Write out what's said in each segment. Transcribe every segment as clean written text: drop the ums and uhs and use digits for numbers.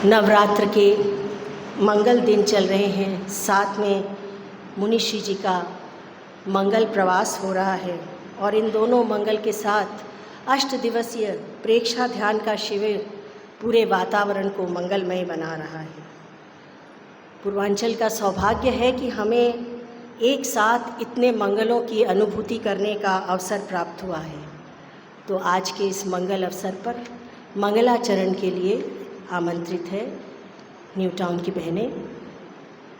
नवरात्र के मंगल दिन चल रहे हैं, साथ में मुनिश्री जी का मंगल प्रवास हो रहा है और इन दोनों मंगल के साथ 8 दिवसीय प्रेक्षा ध्यान का शिविर पूरे वातावरण को मंगलमय बना रहा है। पूर्वांचल का सौभाग्य है कि हमें एक साथ इतने मंगलों की अनुभूति करने का अवसर प्राप्त हुआ है। तो आज के इस मंगल अवसर पर मंगलाचरण के लिए आमंत्रित है न्यू टाउन की बहनें।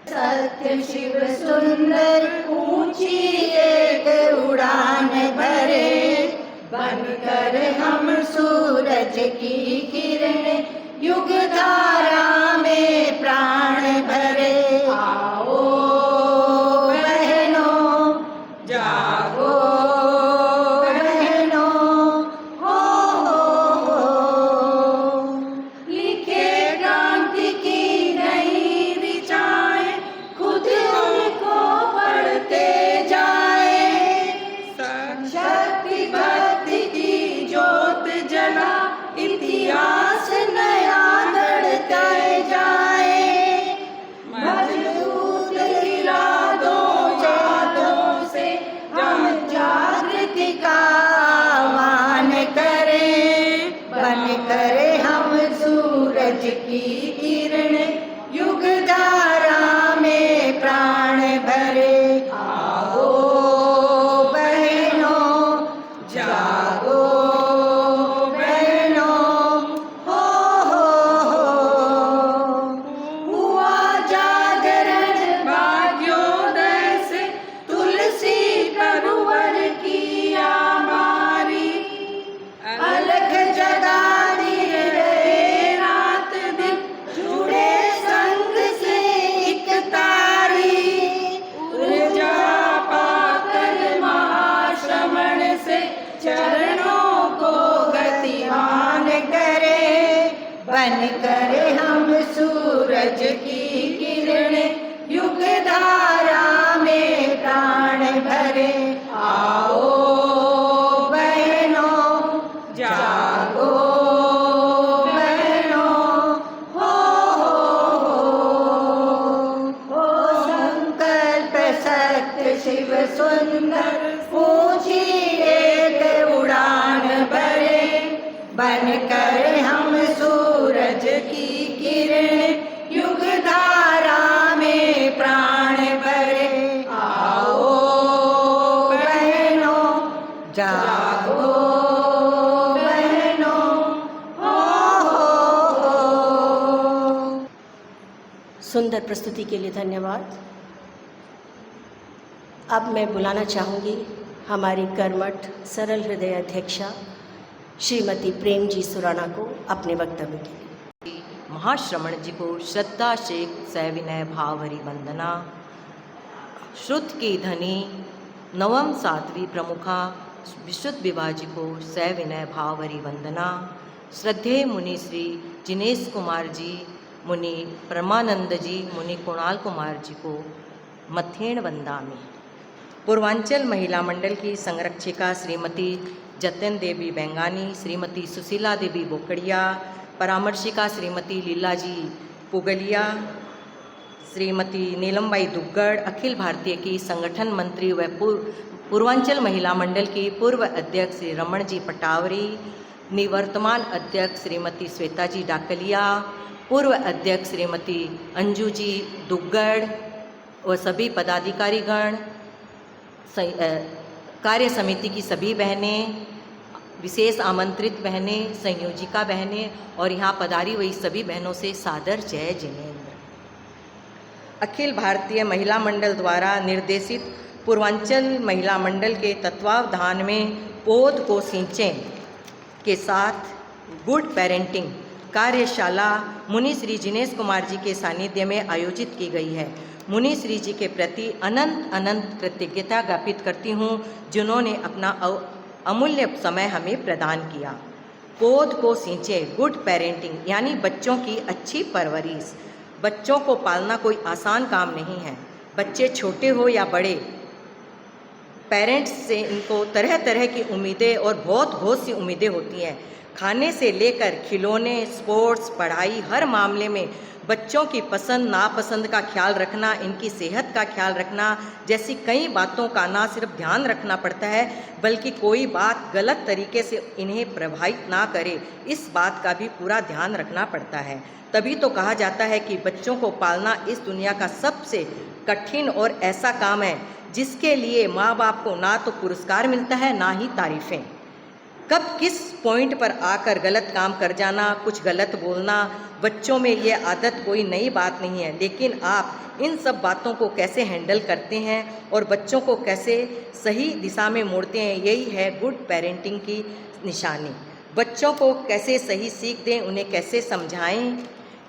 सत्य शिव सुंदर ऊंची एक उड़ान भरे, बनकर हम सूरज की किरण युग धारा में प्राण भरे। आओ बहनों जागो, इतिहास नया गढ़ता जाए। मजबूत इरादों यादों से हम जागृति का आह्वान करें, बन करे हम सूरज की किरण युग धारा में प्राण भरे। आओ बहनों जागो, चरणों को गतिमान करे, बन करे हम सूरज की किरण युग धारा में प्राण भरे। आओ बहनों जागो, बहनों हो संकल्प सत्य शिव सुंदर ऊंची उड़ान भरे, बन कर हम सूरज की किरण युग धारा में प्राण भरे। आओ बहनों जागो, बहनों सुंदर प्रस्तुति के लिए धन्यवाद। अब मैं बुलाना चाहूँगी हमारी कर्मठ सरल हृदय अध्यक्षा श्रीमती प्रेम जी सुराना को अपने वक्तव्य के लिए। महाश्रमण जी को श्रद्धा से सविनय भावरी वंदना। श्रुत की धनी नवम साध्वी प्रमुखा विशुद्ध विभा जी को सविनय भावरी वंदना। श्रद्धेय मुनि श्री जिनेश कुमार जी, मुनि परमानंद जी, मुनि कुणाल कुमार जी को मथेण वंदामि। पूर्वांचल महिला मंडल की संरक्षिका श्रीमती जतिन देवी बेंगानी, श्रीमती सुशीला देवी बोकड़िया, परामर्शिका श्रीमती लीला जी पुगलिया, श्रीमती नीलमबाई दुग्गड़, अखिल भारतीय की संगठन मंत्री व पूर्वांचल महिला मंडल की पूर्व अध्यक्ष श्री रमण जी पटावरी, निवर्तमान अध्यक्ष श्रीमती श्वेता जी डाकलिया, पूर्व अध्यक्ष श्रीमती अंजू जी दुग्गड़ व सभी पदाधिकारीगण, कार्य समिति की सभी बहनें, विशेष आमंत्रित बहनें, संयोजिका बहनें और यहाँ पधारी हुई सभी बहनों से सादर जय जिनेन्द्र। अखिल भारतीय महिला मंडल द्वारा निर्देशित पूर्वांचल महिला मंडल के तत्वावधान में पौध को सींचें के साथ गुड पेरेंटिंग कार्यशाला मुनि श्री जिनेश कुमार जी के सानिध्य में आयोजित की गई है। मुनि श्री जी के प्रति अनंत अनंत कृतज्ञता ज्ञापित करती हूँ, जिन्होंने अपना अमूल्य समय हमें प्रदान किया। पौध को सींचे गुड पेरेंटिंग यानी बच्चों की अच्छी परवरिश। बच्चों को पालना कोई आसान काम नहीं है। बच्चे छोटे हो या बड़े, पेरेंट्स से इनको तरह तरह की उम्मीदें और बहुत सी उम्मीदें होती हैं। खाने से लेकर खिलौने, स्पोर्ट्स, पढ़ाई, हर मामले में बच्चों की पसंद नापसंद का ख्याल रखना, इनकी सेहत का ख्याल रखना जैसी कई बातों का ना सिर्फ ध्यान रखना पड़ता है बल्कि कोई बात गलत तरीके से इन्हें प्रभावित ना करे, इस बात का भी पूरा ध्यान रखना पड़ता है। तभी तो कहा जाता है कि बच्चों को पालना इस दुनिया का सबसे कठिन और ऐसा काम है जिसके लिए माँ बाप को ना तो पुरस्कार मिलता है ना ही तारीफ़ें। कब किस पॉइंट पर आकर गलत काम कर जाना, कुछ गलत बोलना, बच्चों में ये आदत कोई नई बात नहीं है, लेकिन आप इन सब बातों को कैसे हैंडल करते हैं और बच्चों को कैसे सही दिशा में मोड़ते हैं, यही है गुड पेरेंटिंग की निशानी। बच्चों को कैसे सही सीख दें, उन्हें कैसे समझाएं,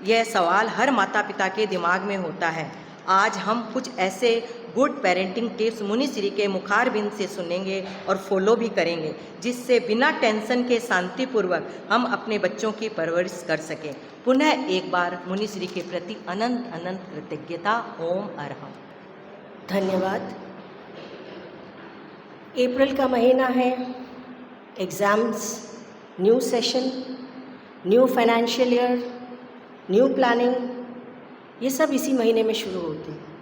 यह सवाल हर माता पिता के दिमाग में होता है। आज हम कुछ ऐसे गुड पेरेंटिंग टिप्स मुनि श्री के मुखारबिंद से सुनेंगे और फॉलो भी करेंगे, जिससे बिना टेंशन के शांतिपूर्वक हम अपने बच्चों की परवरिश कर सकें। पुनः एक बार मुनि श्री के प्रति अनंत अनंत कृतज्ञता। ओम अरहम। धन्यवाद। अप्रैल का महीना है, exams, new session, new financial year, new planning, ये सब इसी महीने में शुरू होते हैं।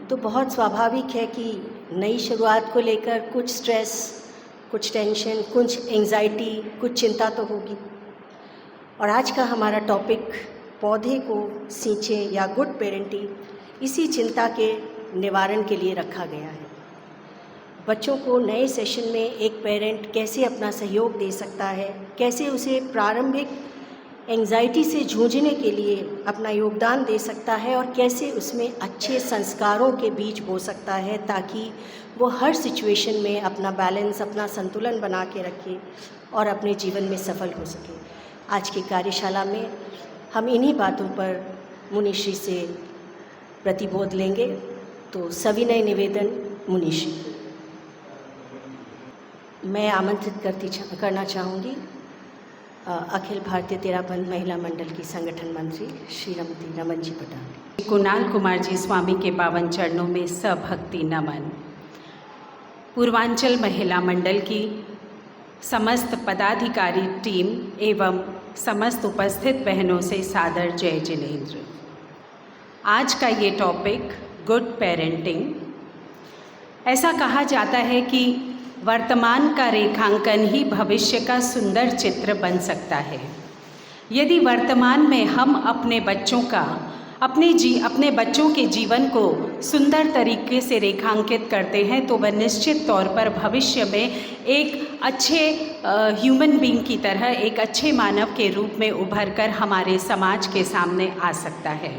तो बहुत स्वाभाविक है कि नई शुरुआत को लेकर कुछ स्ट्रेस, कुछ टेंशन, कुछ एंजाइटी, कुछ चिंता तो होगी। और आज का हमारा टॉपिक पौधे को सींचें या गुड पेरेंटिंग इसी चिंता के निवारण के लिए रखा गया है। बच्चों को नए सेशन में एक पेरेंट कैसे अपना सहयोग दे सकता है, कैसे उसे प्रारंभिक एंजाइटी से जूझने के लिए अपना योगदान दे सकता है और कैसे उसमें अच्छे संस्कारों के बीज बो सकता है ताकि वो हर सिचुएशन में अपना बैलेंस, अपना संतुलन बना के रखे और अपने जीवन में सफल हो सके। आज की कार्यशाला में हम इन्हीं बातों पर मुनिश्री से प्रतिबोध लेंगे। तो सविनय निवेदन मुनिश्री, मैं आमंत्रित करना चाहूँगी अखिल भारतीय तेरापंथ महिला मंडल की संगठन मंत्री श्रीमती रमन जी पटाल। कुणाल कुमार जी स्वामी के पावन चरणों में सभक्ति नमन। पूर्वांचल महिला मंडल की समस्त पदाधिकारी टीम एवं समस्त उपस्थित बहनों से सादर जय जिनेंद्र। आज का ये टॉपिक गुड पेरेंटिंग। ऐसा कहा जाता है कि वर्तमान का रेखांकन ही भविष्य का सुंदर चित्र बन सकता है। यदि वर्तमान में हम अपने बच्चों का अपने बच्चों के जीवन को सुंदर तरीके से रेखांकित करते हैं तो वह निश्चित तौर पर भविष्य में एक अच्छे ह्यूमन बीइंग की तरह, एक अच्छे मानव के रूप में उभर कर हमारे समाज के सामने आ सकता है।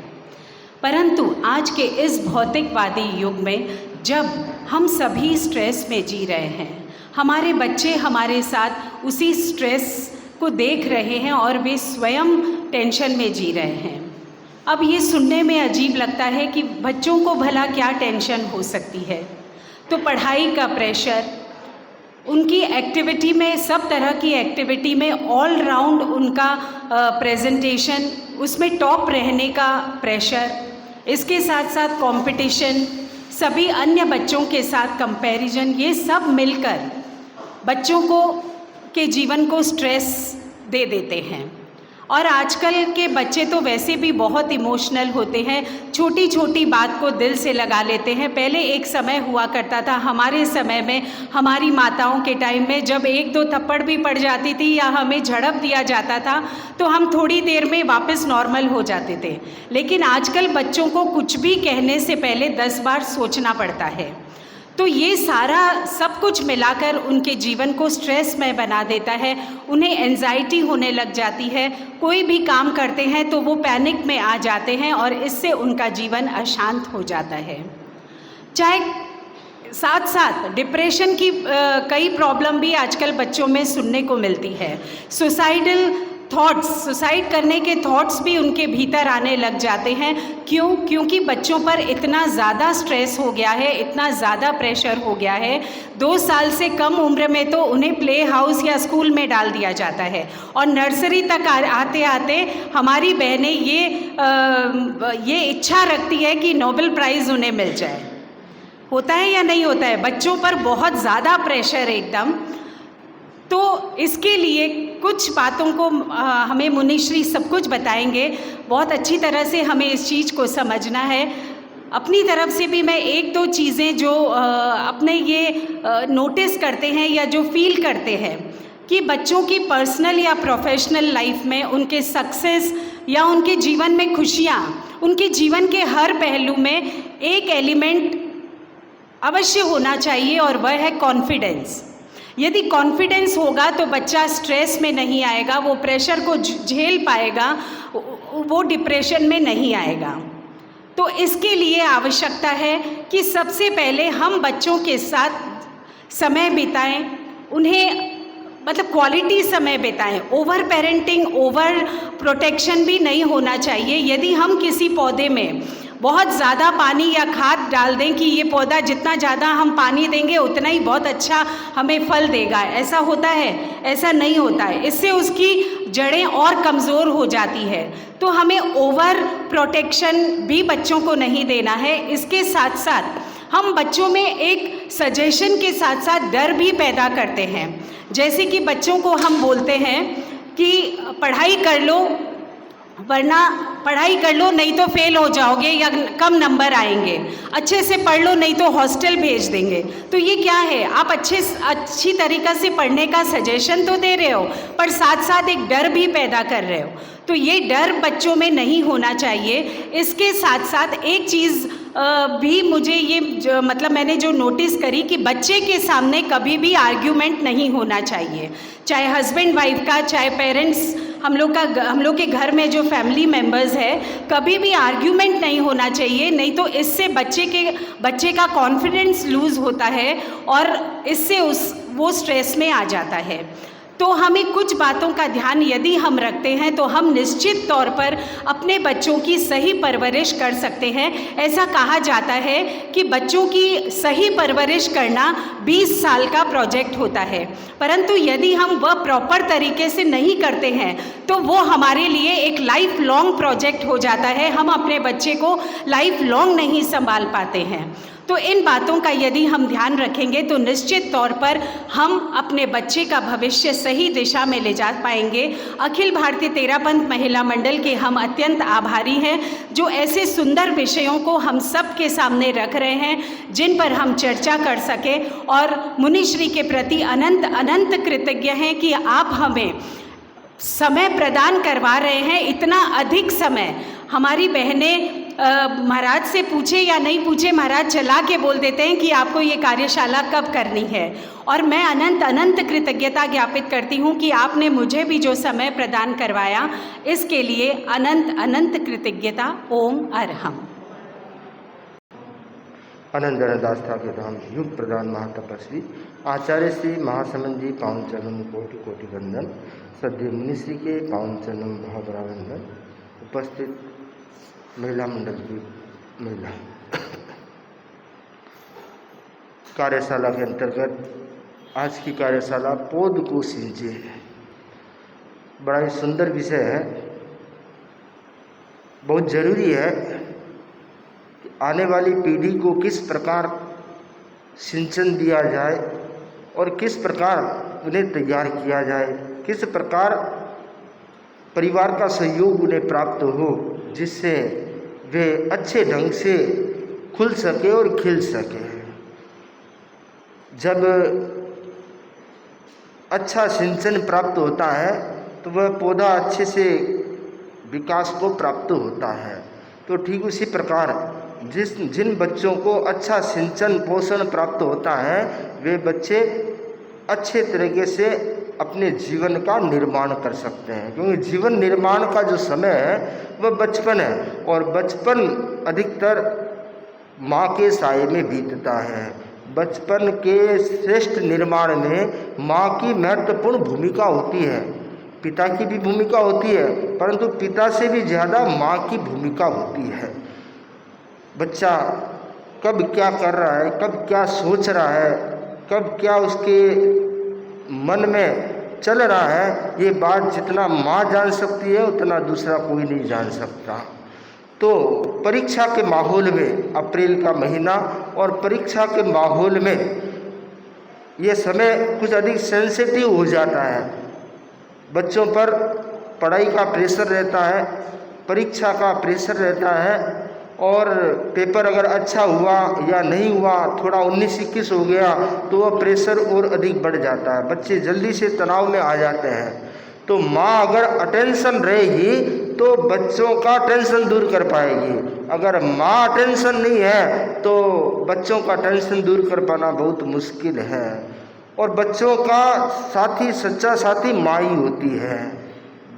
परंतु आज के इस भौतिकवादी युग में जब हम सभी स्ट्रेस में जी रहे हैं, हमारे बच्चे हमारे साथ उसी स्ट्रेस को देख रहे हैं और वे स्वयं टेंशन में जी रहे हैं। अब ये सुनने में अजीब लगता है कि बच्चों को भला क्या टेंशन हो सकती है। तो पढ़ाई का प्रेशर, उनकी एक्टिविटी में, सब तरह की एक्टिविटी में ऑल राउंड उनका प्रेजेंटेशन, उसमें टॉप रहने का प्रेशर, इसके साथ साथ कंपटीशन, सभी अन्य बच्चों के साथ कंपैरिजन, ये सब मिलकर बच्चों के जीवन को स्ट्रेस दे देते हैं। और आजकल के बच्चे तो वैसे भी बहुत इमोशनल होते हैं, छोटी छोटी बात को दिल से लगा लेते हैं। पहले एक समय हुआ करता था, हमारे समय में, हमारी माताओं के टाइम में, जब एक दो थप्पड़ भी पड़ जाती थी या हमें झड़प दिया जाता था तो हम थोड़ी देर में वापस नॉर्मल हो जाते थे। लेकिन आजकल बच्चों को कुछ भी कहने से पहले 10 बार सोचना पड़ता है। तो ये सारा सब कुछ मिलाकर उनके जीवन को स्ट्रेसमय बना देता है, उन्हें एंजाइटी होने लग जाती है। कोई भी काम करते हैं तो वो पैनिक में आ जाते हैं और इससे उनका जीवन अशांत हो जाता है। चाहे साथ साथ डिप्रेशन की कई प्रॉब्लम भी आजकल बच्चों में सुनने को मिलती है। सुसाइडल थॉट्स, सुसाइड करने के थॉट्स भी उनके भीतर आने लग जाते हैं। क्यों? क्योंकि बच्चों पर इतना ज़्यादा स्ट्रेस हो गया है, इतना ज़्यादा प्रेशर हो गया है। 2 साल से कम उम्र में तो उन्हें प्ले हाउस या स्कूल में डाल दिया जाता है और नर्सरी तक आते आते हमारी बहनें ये इच्छा रखती है कि नोबेल प्राइज़ उन्हें मिल जाए। होता है या नहीं होता है? बच्चों पर बहुत ज़्यादा प्रेशर एकदम। तो इसके लिए कुछ बातों को हमें मुनिश्री सब कुछ बताएंगे। बहुत अच्छी तरह से हमें इस चीज़ को समझना है। अपनी तरफ से भी मैं एक दो चीज़ें जो अपने ये नोटिस करते हैं या जो फील करते हैं कि बच्चों की पर्सनल या प्रोफेशनल लाइफ में उनके सक्सेस या उनके जीवन में खुशियाँ, उनके जीवन के हर पहलू में एक एलिमेंट अवश्य होना चाहिए और वह है कॉन्फिडेंस। यदि कॉन्फिडेंस होगा तो बच्चा स्ट्रेस में नहीं आएगा, वो प्रेशर को झेल पाएगा, वो डिप्रेशन में नहीं आएगा। तो इसके लिए आवश्यकता है कि सबसे पहले हम बच्चों के साथ समय बिताएं, उन्हें मतलब क्वालिटी समय बिताएं। ओवर पेरेंटिंग, ओवर प्रोटेक्शन भी नहीं होना चाहिए। यदि हम किसी पौधे में बहुत ज़्यादा पानी या खाद डाल दें कि ये पौधा जितना ज़्यादा हम पानी देंगे उतना ही बहुत अच्छा हमें फल देगा, ऐसा होता है? ऐसा नहीं होता है। इससे उसकी जड़ें और कमज़ोर हो जाती है। तो हमें ओवर प्रोटेक्शन भी बच्चों को नहीं देना है। इसके साथ साथ हम बच्चों में एक सजेशन के साथ साथ डर भी पैदा करते हैं। जैसे कि बच्चों को हम बोलते हैं कि पढ़ाई कर लो, वरना पढ़ाई कर लो नहीं तो फेल हो जाओगे या कम नंबर आएंगे, अच्छे से पढ़ लो नहीं तो हॉस्टल भेज देंगे। तो ये क्या है? आप अच्छी तरीक़ा से पढ़ने का सजेशन तो दे रहे हो, पर साथ साथ एक डर भी पैदा कर रहे हो। तो ये डर बच्चों में नहीं होना चाहिए। इसके साथ साथ एक चीज़ भी मुझे ये मतलब मैंने जो नोटिस करी कि बच्चे के सामने कभी भी आर्ग्यूमेंट नहीं होना चाहिए, चाहे हस्बैंड वाइफ का, चाहे पेरेंट्स, हम लोग के घर में जो फैमिली मेम्बर्स है, कभी भी आर्ग्यूमेंट नहीं होना चाहिए। नहीं तो इससे बच्चे का कॉन्फिडेंस लूज़ होता है और इससे वो स्ट्रेस में आ जाता है। तो हमें कुछ बातों का ध्यान यदि हम रखते हैं तो हम निश्चित तौर पर अपने बच्चों की सही परवरिश कर सकते हैं। ऐसा कहा जाता है कि बच्चों की सही परवरिश करना 20 साल का प्रोजेक्ट होता है, परंतु यदि हम वह प्रॉपर तरीके से नहीं करते हैं तो वो हमारे लिए एक लाइफ लॉन्ग प्रोजेक्ट हो जाता है। हम अपने बच्चे को लाइफ लॉन्ग नहीं संभाल पाते हैं। तो इन बातों का यदि हम ध्यान रखेंगे तो निश्चित तौर पर हम अपने बच्चे का भविष्य सही दिशा में ले जा पाएंगे। अखिल भारतीय तेरापंथ महिला मंडल के हम अत्यंत आभारी हैं जो ऐसे सुंदर विषयों को हम सब के सामने रख रहे हैं जिन पर हम चर्चा कर सकें, और मुनिश्री के प्रति अनंत अनंत कृतज्ञ हैं कि आप हमें समय प्रदान करवा रहे हैं। इतना अधिक समय हमारी बहनें महाराज से पूछे या नहीं पूछे, महाराज चला के बोल देते हैं कि आपको ये कार्यशाला कब करनी है। और मैं अनंत अनंत कृतज्ञता ज्ञापित करती हूँ कि आपने मुझे भी जो समय प्रदान करवाया, इसके लिए अनंत अनंत कृतज्ञता। ओम अरहम। अनंत दास्ता के धाम युग प्रधान महातपस्वी आचार्य श्री महासमन जी पावन चरणों कोटि कोटि वंदन। सद्य मुनिश्री के पावन चरणों भावरावंदन। उपस्थित महिला मंडल की महिला कार्यशाला के अंतर्गत आज की कार्यशाला पौध को सिंचे, बड़ा ही सुंदर विषय है। बहुत जरूरी है कि आने वाली पीढ़ी को किस प्रकार सिंचन दिया जाए और किस प्रकार उन्हें तैयार किया जाए, किस प्रकार परिवार का सहयोग उन्हें प्राप्त हो जिससे वे अच्छे ढंग से खुल सके और खिल सके। जब अच्छा सिंचन प्राप्त होता है तो वह पौधा अच्छे से विकास को प्राप्त होता है। तो ठीक उसी प्रकार जिन बच्चों को अच्छा सिंचन पोषण प्राप्त होता है वे बच्चे अच्छे तरीके से अपने जीवन का निर्माण कर सकते हैं, क्योंकि जीवन निर्माण का जो समय है वह बचपन है और बचपन अधिकतर माँ के साए में बीतता है। बचपन के श्रेष्ठ निर्माण में माँ की महत्वपूर्ण भूमिका होती है, पिता की भी भूमिका होती है, परंतु पिता से भी ज़्यादा माँ की भूमिका होती है। बच्चा कब क्या कर रहा है, कब क्या सोच रहा है, कब क्या उसके मन में चल रहा है, ये बात जितना माँ जान सकती है उतना दूसरा कोई नहीं जान सकता। तो परीक्षा के माहौल में, अप्रैल का महीना और परीक्षा के माहौल में ये समय कुछ अधिक सेंसिटिव हो जाता है। बच्चों पर पढ़ाई का प्रेशर रहता है, परीक्षा का प्रेशर रहता है, और पेपर अगर अच्छा हुआ या नहीं हुआ, थोड़ा 19-21 हो गया तो वह प्रेशर और अधिक बढ़ जाता है, बच्चे जल्दी से तनाव में आ जाते हैं। तो माँ अगर अटेंशन रहेगी तो बच्चों का टेंशन दूर कर पाएगी। अगर माँ टेंशन नहीं है तो बच्चों का टेंशन दूर कर पाना बहुत मुश्किल है। और बच्चों का साथी, सच्चा साथी माँ ही होती है।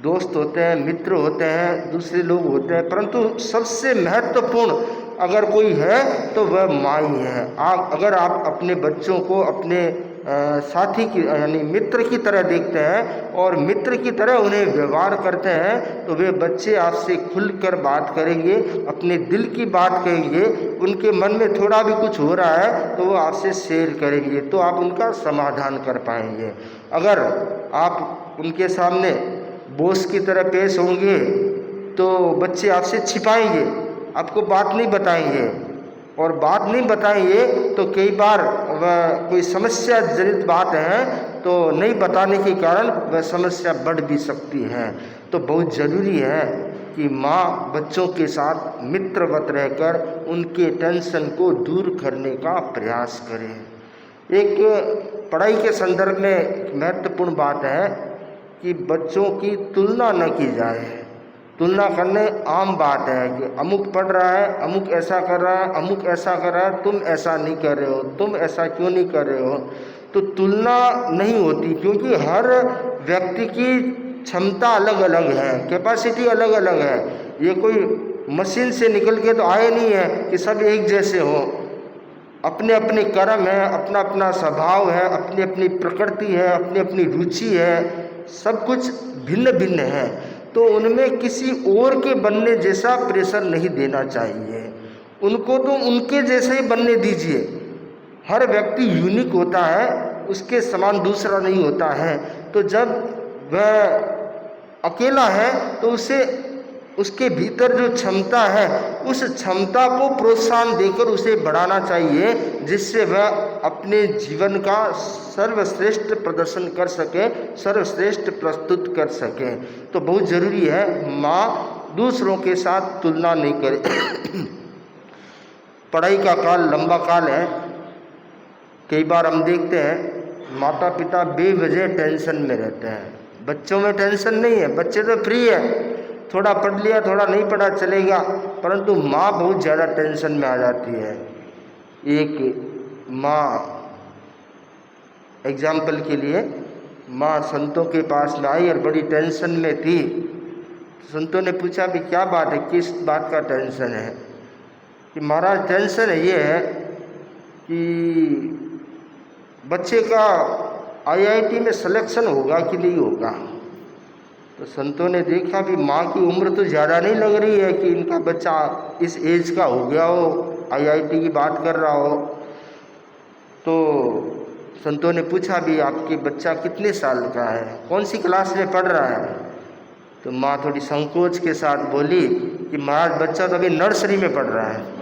दोस्त होते हैं, मित्र होते हैं, दूसरे लोग होते हैं, परंतु सबसे महत्वपूर्ण अगर कोई है तो वह माँ ही है। अगर आप अपने बच्चों को अपने साथी की यानी मित्र की तरह देखते हैं और मित्र की तरह उन्हें व्यवहार करते हैं तो वे बच्चे आपसे खुलकर बात करेंगे, अपने दिल की बात कहेंगे। उनके मन में थोड़ा भी कुछ हो रहा है तो वो आपसे शेयर करेंगे, तो आप उनका समाधान कर पाएंगे। अगर आप उनके सामने बोस की तरह पेश होंगे तो बच्चे आपसे छिपाएंगे, आपको बात नहीं बताएंगे, और बात नहीं बताएंगे तो कई बार वह कोई समस्या जनित बात है तो नहीं बताने के कारण वह समस्या बढ़ भी सकती है। तो बहुत ज़रूरी है कि माँ बच्चों के साथ मित्रवत रहकर उनके टेंशन को दूर करने का प्रयास करे। एक पढ़ाई के संदर्भ में महत्वपूर्ण बात है कि बच्चों की तुलना न की जाए। तुलना करने आम बात है कि अमुक पढ़ रहा है, अमुक ऐसा कर रहा है, अमुक ऐसा कर रहा है, तुम ऐसा नहीं कर रहे हो, तुम ऐसा क्यों नहीं कर रहे हो। तो तुलना नहीं होती, क्योंकि हर व्यक्ति की क्षमता अलग अलग है, कैपेसिटी अलग अलग है। ये कोई मशीन से निकल के तो आए नहीं है कि सब एक जैसे हो। अपने अपने कर्म है, अपना अपना स्वभाव है, अपनी अपनी प्रकृति है, अपनी अपनी रुचि है, सब कुछ भिन्न भिन्न है। तो उनमें किसी और के बनने जैसा प्रेशर नहीं देना चाहिए। उनको तो उनके जैसे ही बनने दीजिए। हर व्यक्ति यूनिक होता है, उसके समान दूसरा नहीं होता है। तो जब वह अकेला है तो उसे उसके भीतर जो क्षमता है उस क्षमता को प्रोत्साहन देकर उसे बढ़ाना चाहिए, जिससे वह अपने जीवन का सर्वश्रेष्ठ प्रदर्शन कर सके, सर्वश्रेष्ठ प्रस्तुत कर सके। तो बहुत ज़रूरी है माँ दूसरों के साथ तुलना नहीं करे। पढ़ाई का काल लंबा काल है। कई बार हम देखते हैं माता पिता बेवजह टेंशन में रहते हैं। बच्चों में टेंशन नहीं है, बच्चे तो फ्री है, थोड़ा पढ़ लिया थोड़ा नहीं पढ़ा चलेगा, परंतु माँ बहुत ज़्यादा टेंशन में आ जाती है। एक माँ एग्जाम्पल के लिए, माँ संतों के पास में आई और बड़ी टेंशन में थी। संतों ने पूछा भी क्या बात है, किस बात का टेंशन है। कि महाराज टेंशन ये है कि बच्चे का IIT में सिलेक्शन होगा कि नहीं होगा। तो संतों ने देखा भी माँ की उम्र तो ज़्यादा नहीं लग रही है कि इनका बच्चा इस एज का हो गया हो, IIT की बात कर रहा हो। तो संतों ने पूछा भी आपके बच्चा कितने साल का है, कौन सी क्लास में पढ़ रहा है। तो माँ थोड़ी संकोच के साथ बोली कि महाराज बच्चा तो अभी नर्सरी में पढ़ रहा है।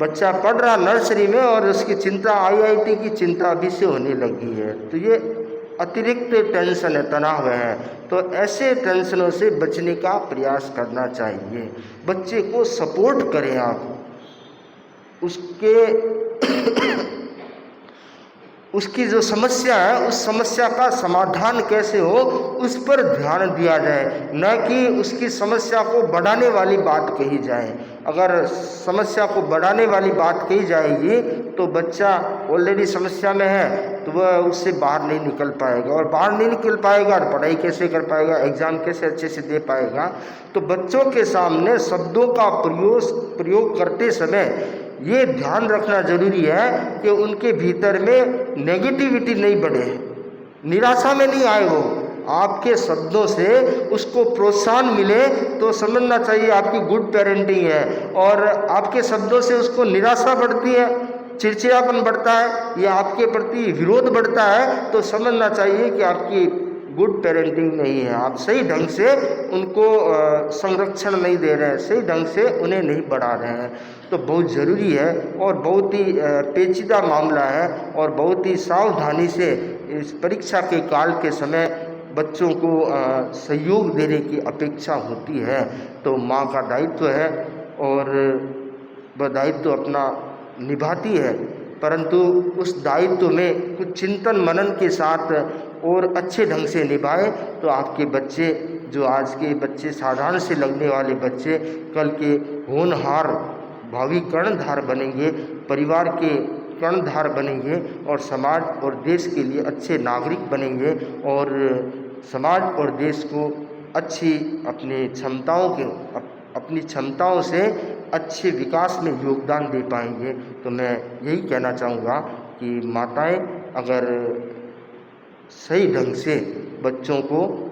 बच्चा पढ़ रहा नर्सरी में और उसकी चिंता IIT की चिंता अभी से होने लगी है। तो ये अतिरिक्त टेंशन है, तनाव है। तो ऐसे टेंशनों से बचने का प्रयास करना चाहिए। बच्चे को सपोर्ट करें आप, उसकी जो समस्या है उस समस्या का समाधान कैसे हो उस पर ध्यान दिया जाए, न कि उसकी समस्या को बढ़ाने वाली बात कही जाए। अगर समस्या को बढ़ाने वाली बात कही जाएगी तो बच्चा ऑलरेडी समस्या में है तो वह उससे बाहर नहीं निकल पाएगा, और बाहर नहीं निकल पाएगा तो पढ़ाई कैसे कर पाएगा, एग्ज़ाम कैसे अच्छे से दे पाएगा। तो बच्चों के सामने शब्दों का प्रयोग करते समय ये ध्यान रखना जरूरी है कि उनके भीतर में नेगेटिविटी नहीं बढ़े, निराशा में नहीं आए। वो आपके शब्दों से उसको प्रोत्साहन मिले तो समझना चाहिए आपकी गुड पेरेंटिंग है। और आपके शब्दों से उसको निराशा बढ़ती है, चिड़चिड़ापन बढ़ता है या आपके प्रति विरोध बढ़ता है तो समझना चाहिए कि आपकी गुड पेरेंटिंग नहीं है। आप सही ढंग से उनको संरक्षण नहीं दे रहे हैं, सही ढंग से उन्हें नहीं बढ़ा रहे हैं। तो बहुत ज़रूरी है और बहुत ही पेचीदा मामला है और बहुत ही सावधानी से इस परीक्षा के काल के समय बच्चों को सहयोग देने की अपेक्षा होती है। तो माँ का दायित्व है और वह दायित्व अपना निभाती है, परंतु उस दायित्व में कुछ चिंतन मनन के साथ और अच्छे ढंग से निभाए तो आपके बच्चे, जो आज के बच्चे साधारण से लगने वाले बच्चे, कल के होनहार भावी कर्णधार बनेंगे, परिवार के कर्णधार बनेंगे और समाज और देश के लिए अच्छे नागरिक बनेंगे और समाज और देश को अच्छी अपनी क्षमताओं से अच्छे विकास में योगदान दे पाएंगे। तो मैं यही कहना चाहूँगा कि माताएं अगर सही ढंग से बच्चों को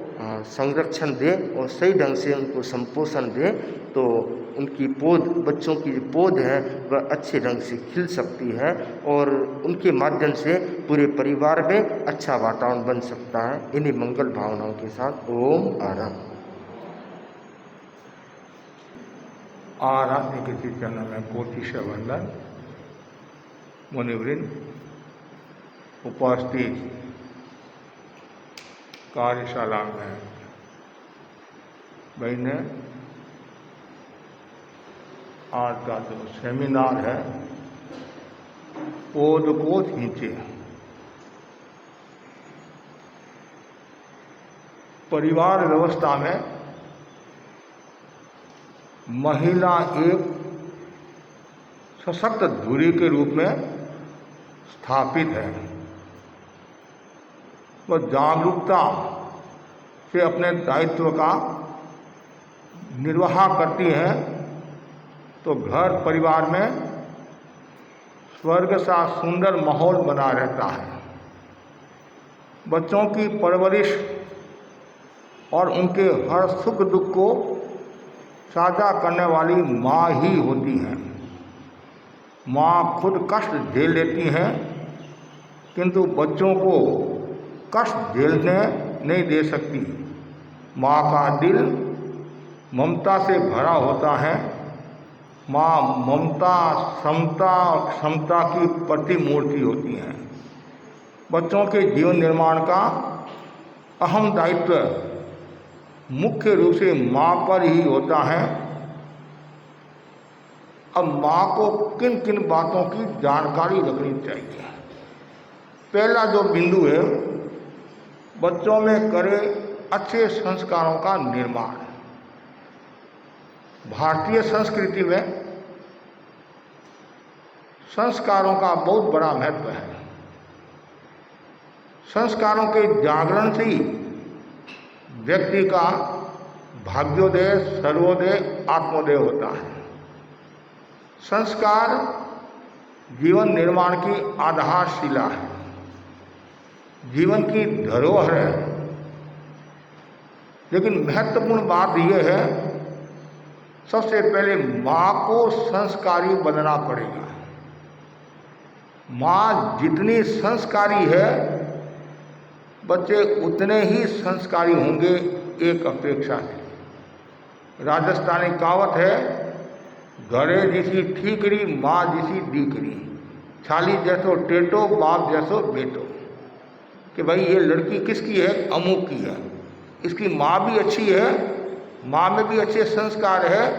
संरक्षण दें और सही ढंग से उनको संपोषण दें तो उनकी बच्चों की जो पौध है वह अच्छे ढंग से खिल सकती है और उनके माध्यम से पूरे परिवार में अच्छा वातावरण बन सकता है। इन्हीं मंगल भावनाओं के साथ ओम आराम। आराध्य के चरण में कोटि से वंदन। मुनिवृंद, उपस्थित कार्यशाला में मैंने आज का जो सेमिनार है पौध को खींचे, परिवार व्यवस्था में महिला एक सशक्त धुरी के रूप में स्थापित है। वह जागरूकता से अपने दायित्व का निर्वाह करती हैं तो घर परिवार में स्वर्ग सा सुंदर माहौल बना रहता है। बच्चों की परवरिश और उनके हर सुख दुख को साझा करने वाली माँ ही होती है। माँ खुद कष्ट झेल लेती हैं किंतु बच्चों को कष्ट झेलने नहीं दे सकती। माँ का दिल ममता से भरा होता है। माँ ममता, समता और क्षमता की प्रतिमूर्ति होती हैं। बच्चों के जीवन निर्माण का अहम दायित्व मुख्य रूप से माँ पर ही होता है। अब माँ को किन किन बातों की जानकारी रखनी चाहिए। पहला जो बिंदु है, बच्चों में करे अच्छे संस्कारों का निर्माण। भारतीय संस्कृति में संस्कारों का बहुत बड़ा महत्व है। संस्कारों के जागरण से ही व्यक्ति का भाग्योदय, सर्वोदय, आत्मोदय होता है। संस्कार जीवन निर्माण की आधारशिला है, जीवन की धरोहर है। लेकिन महत्वपूर्ण बात यह है, सबसे पहले माँ को संस्कारी बनना पड़ेगा। माँ जितनी संस्कारी है बच्चे उतने ही संस्कारी होंगे, एक अपेक्षा से। राजस्थानी कहावत है, घरे जैसी ठीकरी माँ जैसी दीकरी, छाली जैसो टेटो बाप जैसो बेटो। कि भाई ये लड़की किसकी है? अमुक की है। इसकी माँ भी अच्छी है, माँ में भी अच्छे संस्कार है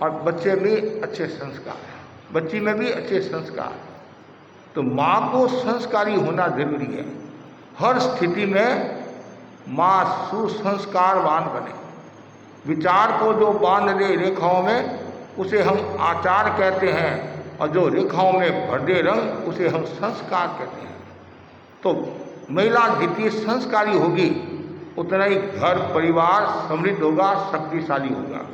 और बच्चे में अच्छे संस्कार है, बच्ची में भी अच्छे संस्कार। तो माँ को संस्कारी होना जरूरी है। हर स्थिति में माँ सुसंस्कारवान बने। विचार को जो बांध दे रेखाओं में उसे हम आचार कहते हैं और जो रेखाओं में भर दे रंग उसे हम संस्कार कहते हैं। तो महिला जितनी संस्कारी होगी उतना ही घर परिवार समृद्ध होगा, शक्तिशाली होगा।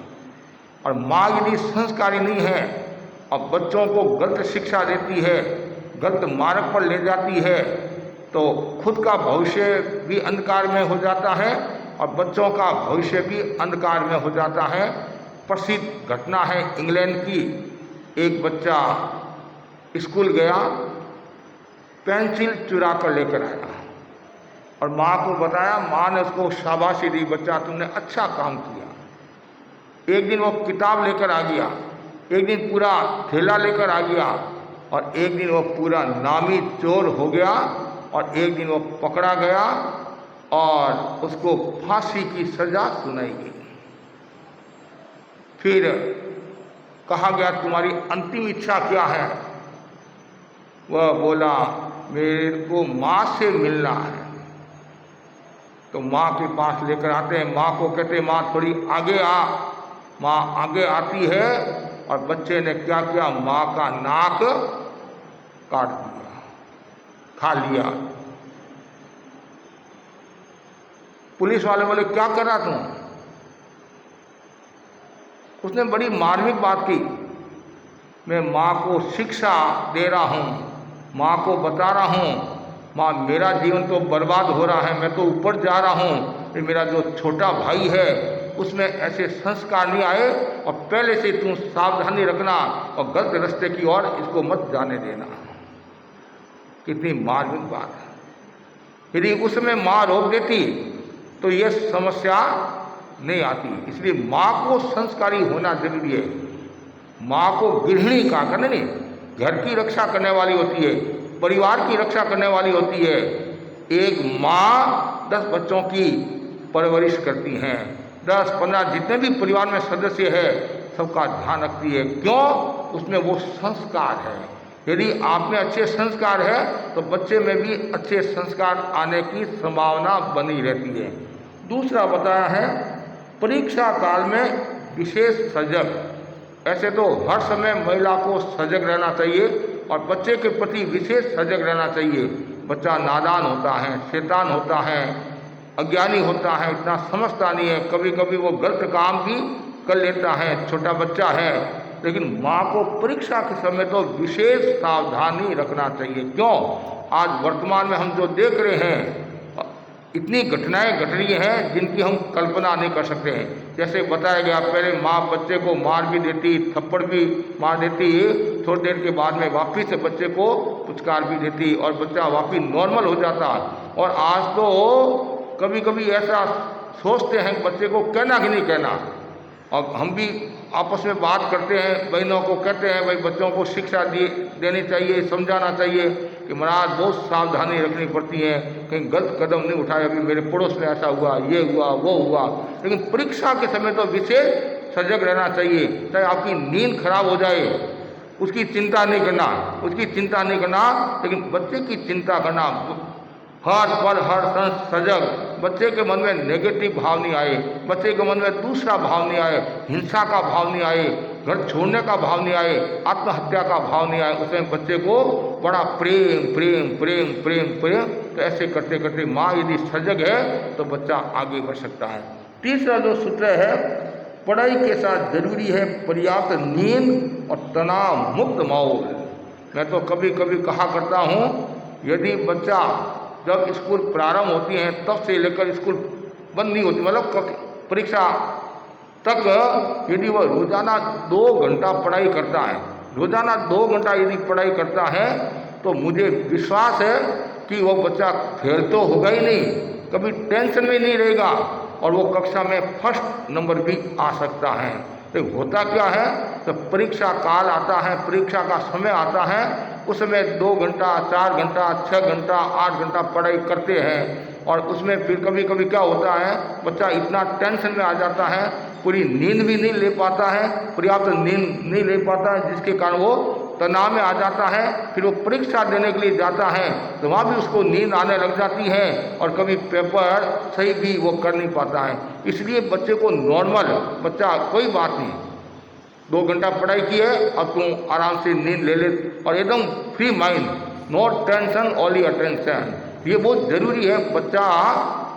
और माँ यदि संस्कारी नहीं है और बच्चों को गलत शिक्षा देती है, गलत मार्ग पर ले जाती है, तो खुद का भविष्य भी अंधकार में हो जाता है और बच्चों का भविष्य भी अंधकार में हो जाता है। प्रसिद्ध घटना है इंग्लैंड की। एक बच्चा स्कूल गया, पेंसिल चुरा कर लेकर आया। और माँ को बताया, माँ ने उसको शाबाशी दी, बच्चा तुमने अच्छा काम किया। एक दिन वो किताब लेकर आ गया, एक दिन पूरा थैला लेकर आ गया, और एक दिन वो पूरा नामी चोर हो गया, और एक दिन वो पकड़ा गया और उसको फांसी की सजा सुनाई गई। फिर कहा गया तुम्हारी अंतिम इच्छा क्या है? वह बोला मेरे को माँ से मिलना है। तो माँ के पास लेकर आते हैं, माँ को कहते हैं माँ थोड़ी आगे आ। माँ आगे आती है और बच्चे ने क्या किया, माँ का नाक काट दिया, खा लिया। पुलिस वाले बोले क्या कर रहा तू? उसने बड़ी मार्मिक बात की, मैं माँ को शिक्षा दे रहा हूँ, माँ को बता रहा हूँ, माँ मेरा जीवन तो बर्बाद हो रहा है, मैं तो ऊपर जा रहा हूँ, मेरा जो छोटा भाई है उसमें ऐसे संस्कार नहीं आए, और पहले से तू सावधानी रखना और गलत रास्ते की ओर इसको मत जाने देना। कितनी मार्मिक बात है। यदि उसमें माँ रोक देती तो ये समस्या नहीं आती। इसलिए माँ को संस्कारी होना जरूरी है। माँ को गृहिणी कहा करने नहीं, घर की रक्षा करने वाली होती है, परिवार की रक्षा करने वाली होती है। एक माँ 10 बच्चों की परवरिश करती हैं, 10-15 जितने भी परिवार में सदस्य है सबका ध्यान रखती है। क्यों? उसमें वो संस्कार है। यदि आप में अच्छे संस्कार है तो बच्चे में भी अच्छे संस्कार आने की संभावना बनी रहती है। दूसरा बताया है परीक्षा काल में विशेष सजग। ऐसे तो हर समय महिला को सजग रहना चाहिए और बच्चे के प्रति विशेष सजग रहना चाहिए। बच्चा नादान होता है, शैतान होता है, अज्ञानी होता है, इतना समझता नहीं है, कभी कभी वो गलत काम भी कर लेता है, छोटा बच्चा है। लेकिन माँ को परीक्षा के समय तो विशेष सावधानी रखना चाहिए। क्यों? आज वर्तमान में हम जो देख रहे हैं इतनी घटनाएं घट रही हैं जिनकी हम कल्पना नहीं कर सकते हैं। जैसे बताया गया, पहले माँ बच्चे को मार भी देती, थप्पड़ भी मार देती, थोड़ी देर के बाद में वापिस से बच्चे को पुचकार भी देती और बच्चा वापिस नॉर्मल हो जाता। और आज तो कभी कभी ऐसा सोचते हैं बच्चे को कहना कि नहीं कहना। और हम भी आपस में बात करते हैं, बहनों को कहते हैं भाई बच्चों को शिक्षा देनी चाहिए, समझाना चाहिए कि महाराज बहुत सावधानी रखनी पड़ती है, कहीं गलत कदम नहीं उठाए। अभी मेरे पड़ोस में ऐसा हुआ, ये हुआ, वो हुआ। लेकिन परीक्षा के समय तो विशेष सजग रहना चाहिए। चाहे आपकी नींद खराब हो जाए उसकी चिंता नहीं करना, उसकी चिंता नहीं करना, लेकिन बच्चे की चिंता करना। हर पल हर क्षण सजग, बच्चे के मन में नेगेटिव भाव नहीं आए, बच्चे के मन में दूसरा भाव नहीं आए, हिंसा का भाव नहीं आए, घर छोड़ने का भाव नहीं आए, आत्महत्या का भाव नहीं आए। उसमें बच्चे को बड़ा प्रेम प्रेम प्रेम प्रेम प्रेम। तो ऐसे करते करते माँ यदि सजग है तो बच्चा आगे बढ़ सकता है। तीसरा जो सूत्र है, पढ़ाई के साथ जरूरी है पर्याप्त नींद और तनाव मुक्त माहौल। मैं तो कभी कभी कहा करता हूँ, यदि बच्चा जब स्कूल प्रारंभ होती हैं तब से लेकर स्कूल बंद नहीं होती, मतलब परीक्षा तक यदि वह रोजाना 2 घंटा पढ़ाई करता है, रोजाना 2 घंटा यदि पढ़ाई करता है तो मुझे विश्वास है कि वो बच्चा फेल तो होगा ही नहीं, कभी टेंशन में नहीं रहेगा और वो कक्षा में फर्स्ट नंबर भी आ सकता है। तो होता क्या है, तो परीक्षा काल आता है, परीक्षा का समय आता है, उसमें 2 घंटा 4 घंटा 6 घंटा 8 घंटा पढ़ाई करते हैं और उसमें फिर कभी कभी क्या होता है, बच्चा इतना टेंशन में आ जाता है, पूरी नींद भी नहीं ले पाता है, पर्याप्त नींद नहीं ले पाता है, जिसके कारण वो तनाव में आ जाता है। फिर वो परीक्षा देने के लिए जाता है तो वहाँ भी उसको नींद आने लग जाती है और कभी पेपर सही भी वो कर नहीं पाता है। इसलिए बच्चे को नॉर्मल, बच्चा कोई बात नहीं, 2 घंटा पढ़ाई की है, अब तुम आराम से नींद ले ले और एकदम free mind, no tension only attention. ये बहुत ज़रूरी है, बच्चा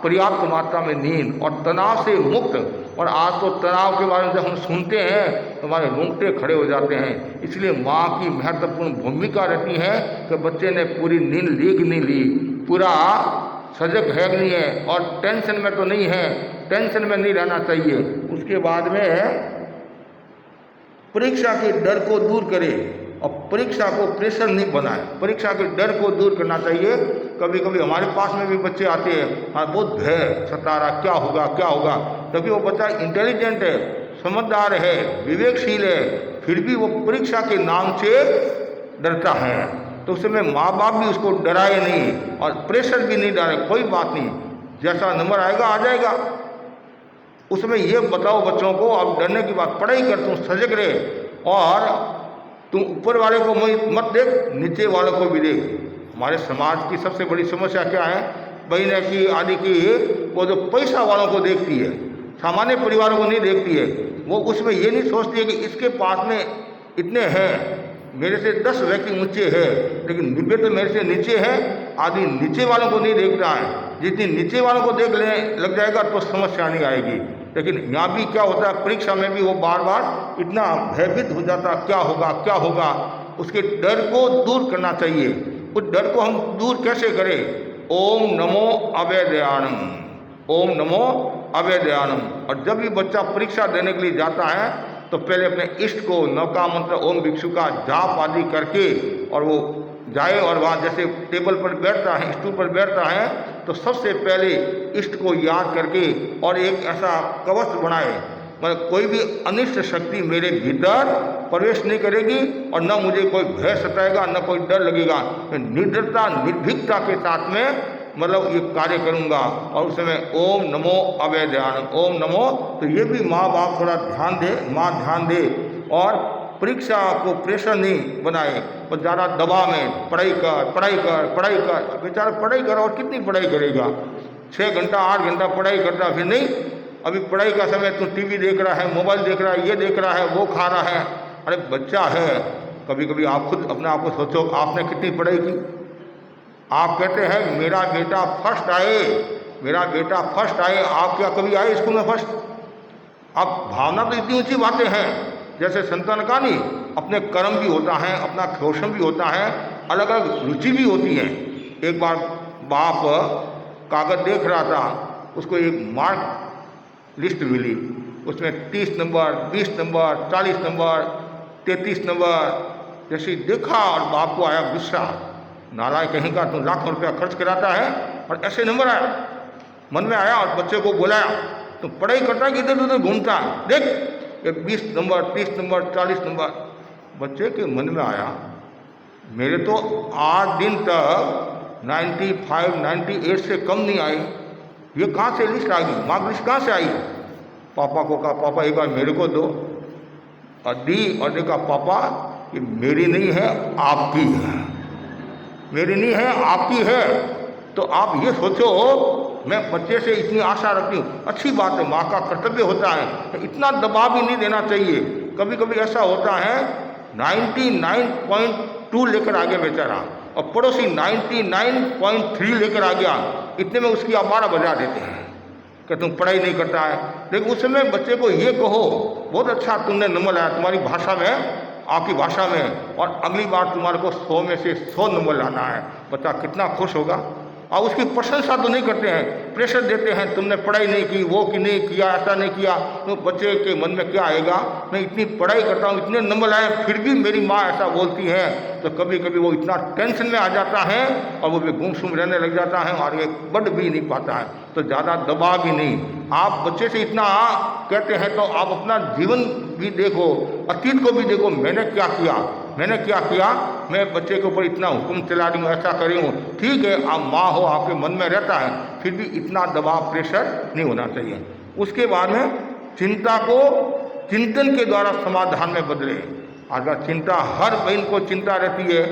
पर्याप्त मात्रा में नींद और तनाव से मुक्त। और आज तो तनाव के बारे में जब हम सुनते हैं तो हमारे रोंगटे खड़े हो जाते हैं। इसलिए माँ की महत्वपूर्ण भूमिका रहती है कि बच्चे ने पूरी नींद ली कि नहीं ली, पूरा सजग है कि नहीं है और टेंशन में तो नहीं है, टेंशन में नहीं रहना चाहिए। उसके बाद में परीक्षा के डर को दूर करे और परीक्षा को प्रेशर नहीं बनाए, परीक्षा के डर को दूर करना चाहिए। कभी कभी हमारे पास में भी बच्चे आते हैं, हाँ बहुत भय सता रहा, क्या होगा क्या होगा। तभी वो बच्चा इंटेलिजेंट है, समझदार है, विवेकशील है, फिर भी वो परीक्षा के नाम से डरता है। तो उस समय माँ बाप भी उसको डराए नहीं और प्रेशर भी नहीं डाले, कोई बात नहीं, जैसा नंबर आएगा आ जाएगा। उसमें ये बताओ बच्चों को, अब डरने की बात, पढ़ाई कर, तुम सजग रहे और तुम ऊपर वाले को मत देख, नीचे वालों को भी देख। हमारे समाज की सबसे बड़ी समस्या क्या है, बहने की आदि की, वो जो पैसा वालों को देखती है, सामान्य परिवारों को नहीं देखती है। वो उसमें ये नहीं सोचती है कि इसके पास में इतने हैं, मेरे से 10 व्यक्ति ऊंचे हैं, लेकिन 90 तो मेरे से नीचे हैं। आदमी नीचे वालों को नहीं देखता है, जितनी नीचे वालों को देख ले लग जाएगा तो समस्या नहीं आएगी। लेकिन यहाँ भी क्या होता है, परीक्षा में भी वो बार बार इतना भयभीत हो जाता, क्या होगा क्या होगा। उसके डर को दूर करना चाहिए। उस डर को हम दूर कैसे करें? ओम नमो अवैधयानम, ओम नमो अवैधयानम। और जब भी बच्चा परीक्षा देने के लिए जाता है तो पहले अपने इष्ट को नौका मंत्र ओम भिक्षु का जाप आदि करके और वो जाए, और वहाँ जैसे टेबल पर बैठता है, स्टूल पर बैठता है, तो सबसे पहले इष्ट को याद करके और एक ऐसा कवच बनाए, मतलब कोई भी अनिष्ट शक्ति मेरे भीतर प्रवेश नहीं करेगी और न मुझे कोई भय सताएगा, न कोई डर लगेगा। मैं निर्डरता निर्भीकता के साथ में मतलब ये कार्य करूँगा। और उस समय ओम नमो अवैधयानम, ओम नमो। तो ये भी माँ बाप थोड़ा ध्यान दे, माँ ध्यान दे और परीक्षा को प्रेशर नहीं बनाए और ज़्यादा दबाव में पढ़ाई कर पढ़ाई कर पढ़ाई कर। बेचारा पढ़ाई कर, और कितनी पढ़ाई करेगा, 6 घंटा 8 घंटा पढ़ाई करता, फिर नहीं। अभी पढ़ाई का समय तो टीवी देख रहा है, मोबाइल देख रहा है, ये देख रहा है, वो खा रहा है। अरे बच्चा है, कभी कभी आप खुद अपने आप को सोचो, आपने कितनी पढ़ाई की। आप कहते हैं मेरा बेटा फर्स्ट आए, मेरा बेटा फर्स्ट आए, आप क्या कभी आए स्कूल में फर्स्ट? अब भावना तो इतनी ऊंची बातें हैं, जैसे संतान का नहीं, अपने कर्म भी होता है, अपना शोषण भी होता है, अलग अलग रुचि भी होती है। एक बार बाप कागज देख रहा था, उसको एक मार्क लिस्ट मिली, उसमें 30 नंबर, 20 नंबर, 40 नंबर, 33 नंबर। जैसे ही देखा और बाप को आया गुस्सा, नालायक कहीं का, तू लाखों रुपया खर्च कराता है और ऐसे नंबर आया। मन में आया और बच्चे को बुलाया, तू पढ़ाई करता है कि इधर उधर घूमता, देख ये 20 नंबर, 30 नंबर, 40 नंबर। बच्चे के मन में आया, मेरे तो 8 दिन तक 95, 98 से कम नहीं आई, ये कहाँ से लिस्ट आ गई, मार्क लिस्ट कहाँ से आई? पापा को कहा, पापा एक बार मेरे को दो, और दी और देखा, पापा ये मेरी नहीं है आपकी है, मेरी नहीं है आपकी है। तो आप ये सोचो, मैं बच्चे से इतनी आशा रखती हूँ, अच्छी बात है, माँ का कर्तव्य होता है, इतना दबाव भी नहीं देना चाहिए। कभी कभी ऐसा होता है 99.2 लेकर आ गया बेचारा और पड़ोसी 99.3 लेकर आ गया, इतने में उसकी आप 12 बजा देते हैं कि तुम पढ़ाई नहीं करता है। लेकिन उस समय बच्चे को ये कहो, बहुत अच्छा तुमने नंबर लाया तुम्हारी भाषा में, आपकी भाषा में, और अगली बार तुम्हारे को 100 में से 100 नंबर लाना है। बच्चा कितना खुश होगा। और उसकी प्रशंसा तो नहीं करते हैं, प्रेशर देते हैं, तुमने पढ़ाई नहीं की, वो कि नहीं किया, ऐसा नहीं किया। तो बच्चे के मन में क्या आएगा, मैं इतनी पढ़ाई करता हूँ, इतने नंबर लाए, फिर भी मेरी माँ ऐसा बोलती है। तो कभी कभी वो इतना टेंशन में आ जाता है और वो भी गुमसुम रहने लग जाता है और ये बढ़ भी नहीं पाता है। तो ज़्यादा दबाव भी नहीं। आप बच्चे से इतना कहते हैं तो आप अपना जीवन भी देखो, अतीत को भी देखो, मैंने क्या किया, मैंने क्या किया, मैं बच्चे के ऊपर इतना हुक्म चला रही हूँ, ऐसा करी हूँ। ठीक है, आप माँ हो, आपके मन में रहता है, फिर भी इतना दबाव प्रेशर नहीं होना चाहिए। उसके बाद में चिंता को चिंतन के द्वारा समाधान में बदले। अगर चिंता, हर बहन को चिंता रहती है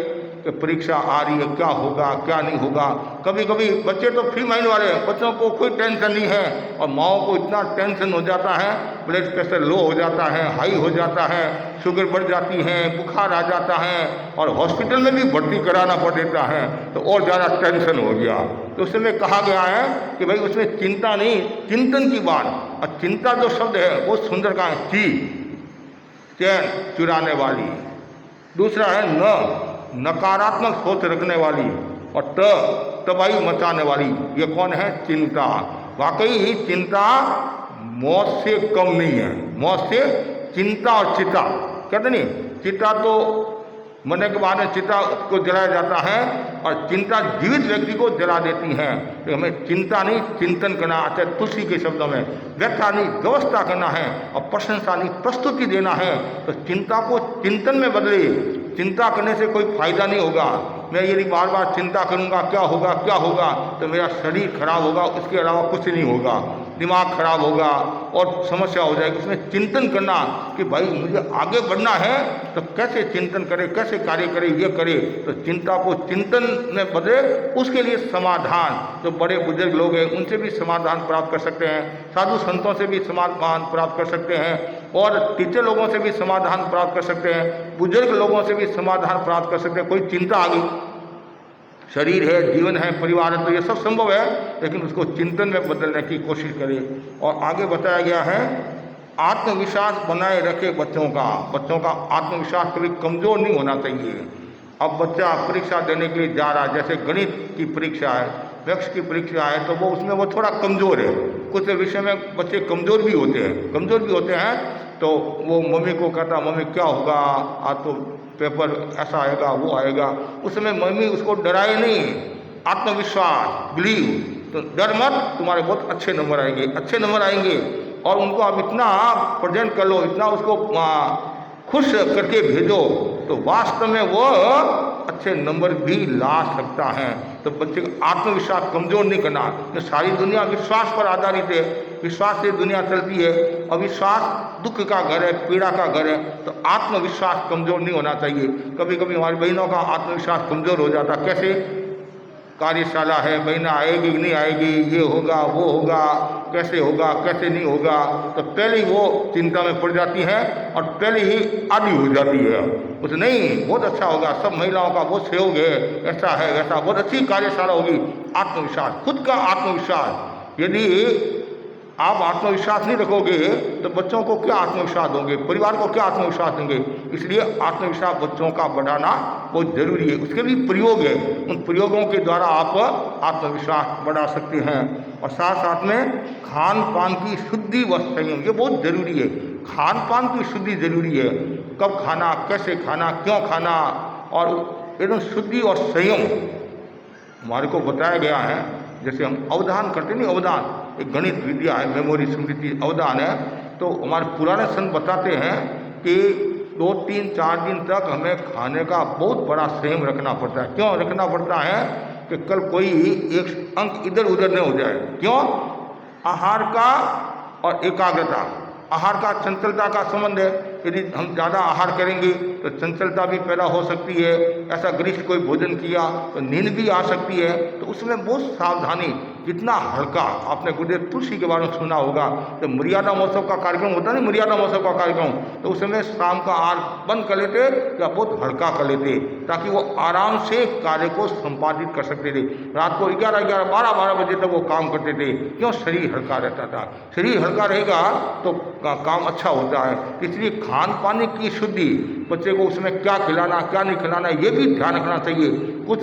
कि परीक्षा आ रही है, क्या होगा क्या नहीं होगा। कभी कभी बच्चे तो फ्री माइंड वाले हैं, बच्चों को कोई टेंशन नहीं है, और माओ को इतना टेंशन हो जाता है, ब्लड प्रेशर लो हो जाता है, हाई हो जाता है, शुगर बढ़ जाती है, बुखार आ जाता है, और हॉस्पिटल में भी भर्ती कराना पड़ देता है, तो और ज़्यादा टेंशन हो गया। तो उसमें कहा गया है कि भाई उसमें चिंता नहीं, चिंतन की बात। और चिंता जो शब्द है वो सुंदर का है, चैन चुराने वाली। दूसरा है न, नकारात्मक सोच रखने वाली, और तबाही मचाने वाली। ये कौन है? चिंता। वाकई ही चिंता मौत से कम नहीं है। मौत से चिंता और चिता कहते नहीं, चिता तो मरने के बाद में चिता को जलाया जाता है और चिंता जीवित व्यक्ति को जला देती है। तो हमें चिंता नहीं चिंतन करना, अच्छा तुलसी के शब्दों में व्यथा नहीं व्यवस्था करना है और प्रशंसा नहीं प्रस्तुति देना है। तो चिंता को चिंतन में बदले। चिंता करने से कोई फायदा नहीं होगा। मैं यदि बार बार चिंता करूंगा क्या होगा, तो मेरा शरीर खराब होगा, उसके अलावा कुछ नहीं होगा। दिमाग खराब होगा और समस्या हो जाएगी। उसमें चिंतन करना कि भाई मुझे आगे बढ़ना है तो कैसे चिंतन करे, कैसे कार्य करे, ये करे। तो चिंता को चिंतन में बदले, उसके लिए समाधान, जो बड़े बुजुर्ग लोग हैं उनसे भी समाधान प्राप्त कर सकते हैं, साधु संतों से भी समाधान प्राप्त कर सकते हैं, और टीचर लोगों से भी समाधान प्राप्त कर सकते हैं, बुजुर्ग लोगों से भी समाधान प्राप्त कर सकते हैं। कोई चिंता आ गई, शरीर है, जीवन है, परिवार है, तो ये सब संभव है, लेकिन उसको चिंतन में बदलने की कोशिश करें। और आगे बताया गया है आत्मविश्वास बनाए रखे बच्चों का आत्मविश्वास कभी कमज़ोर नहीं होना चाहिए। अब बच्चा परीक्षा देने के लिए जा रहा है, जैसे गणित की परीक्षा है, मैथ्स की परीक्षा है, तो वो उसमें वो थोड़ा कमज़ोर है। कुछ विषय में बच्चे कमज़ोर भी होते हैं, तो वो मम्मी को कहता मम्मी क्या होगा, आज तो पेपर ऐसा आएगा वो आएगा। उस समय मम्मी उसको डराए नहीं, आत्मविश्वास बिलीव, तो डर मत, तुम्हारे बहुत अच्छे नंबर आएंगे। और उनको आप इतना प्रेजेंट कर लो, इतना उसको खुश करके भेजो, तो वास्तव में वो अच्छे नंबर भी ला सकता है। तो बच्चे का आत्मविश्वास कमज़ोर नहीं करना। तो सारी दुनिया विश्वास पर आधारित है, विश्वास से दुनिया चलती है, और विश्वास दुख का घर है, पीड़ा का घर है। तो आत्मविश्वास कमज़ोर नहीं होना चाहिए। कभी कभी हमारी बहनों का आत्मविश्वास कमज़ोर हो जाता, कैसे, कार्यशाला है, बहना आएगी कि नहीं आएगी, ये होगा वो होगा, कैसे होगा कैसे नहीं होगा, तो पहले ही वो चिंता में पड़ जाती है और पहले ही आदी हो जाती है। उसे नहीं, बहुत अच्छा होगा, सब महिलाओं का बहुत सहयोग है, ऐसा है वैसा, बहुत अच्छी कार्यशाला होगी। आत्मविश्वास, खुद का आत्मविश्वास। यदि आप आत्मविश्वास नहीं रखोगे तो बच्चों को क्या आत्मविश्वास दोगे, परिवार को क्या आत्मविश्वास देंगे। इसलिए आत्मविश्वास बच्चों का बढ़ाना बहुत जरूरी है। उसके भी प्रयोग है, उन प्रयोगों के द्वारा आप आत्मविश्वास बढ़ा सकते हैं। और साथ साथ में खान पान की शुद्धि व संयम, ये बहुत जरूरी है। खान पान की शुद्धि जरूरी है, कब खाना, कैसे खाना, क्यों खाना, और एकदम शुद्धि और संयम हमारे को बताया गया है। जैसे हम अवधान करते नहीं, अवधान एक गणित विद्या है, मेमोरी स्मृति अवधान है। तो हमारे पुराने संत बताते हैं कि 2, 3, 4 दिन तक हमें खाने का बहुत बड़ा संयम रखना पड़ता है। क्यों रखना पड़ता है कि कल कोई एक अंक इधर उधर न हो जाए। क्यों, आहार का और एकाग्रता, आहार का चंचलता का संबंध है। यदि हम ज़्यादा आहार करेंगे तो चंचलता भी पैदा हो सकती है। ऐसा गरिष्ठ कोई भोजन किया तो नींद भी आ सकती है। तो उसमें बहुत सावधानी, जितना हल्का, आपने गुरुदेव तुलसी के बारे में सुना होगा, तो मर्यादा महोत्सव का कार्यक्रम होता नहीं, मर्यादा महोत्सव का कार्यक्रम, तो उस समय शाम का आहार बंद कर लेते या बहुत हल्का कर लेते, ताकि वो आराम से कार्य को संपादित कर सकते थे। रात को 11, 12 बजे तक वो काम करते थे। क्यों, शरीर हल्का रहता था। शरीर हल्का रहेगा तो काम अच्छा होता है। इसलिए खान पान की शुद्धि, बच्चे को उसमें क्या खिलाना क्या नहीं खिलाना, ये भी ध्यान रखना चाहिए। कुछ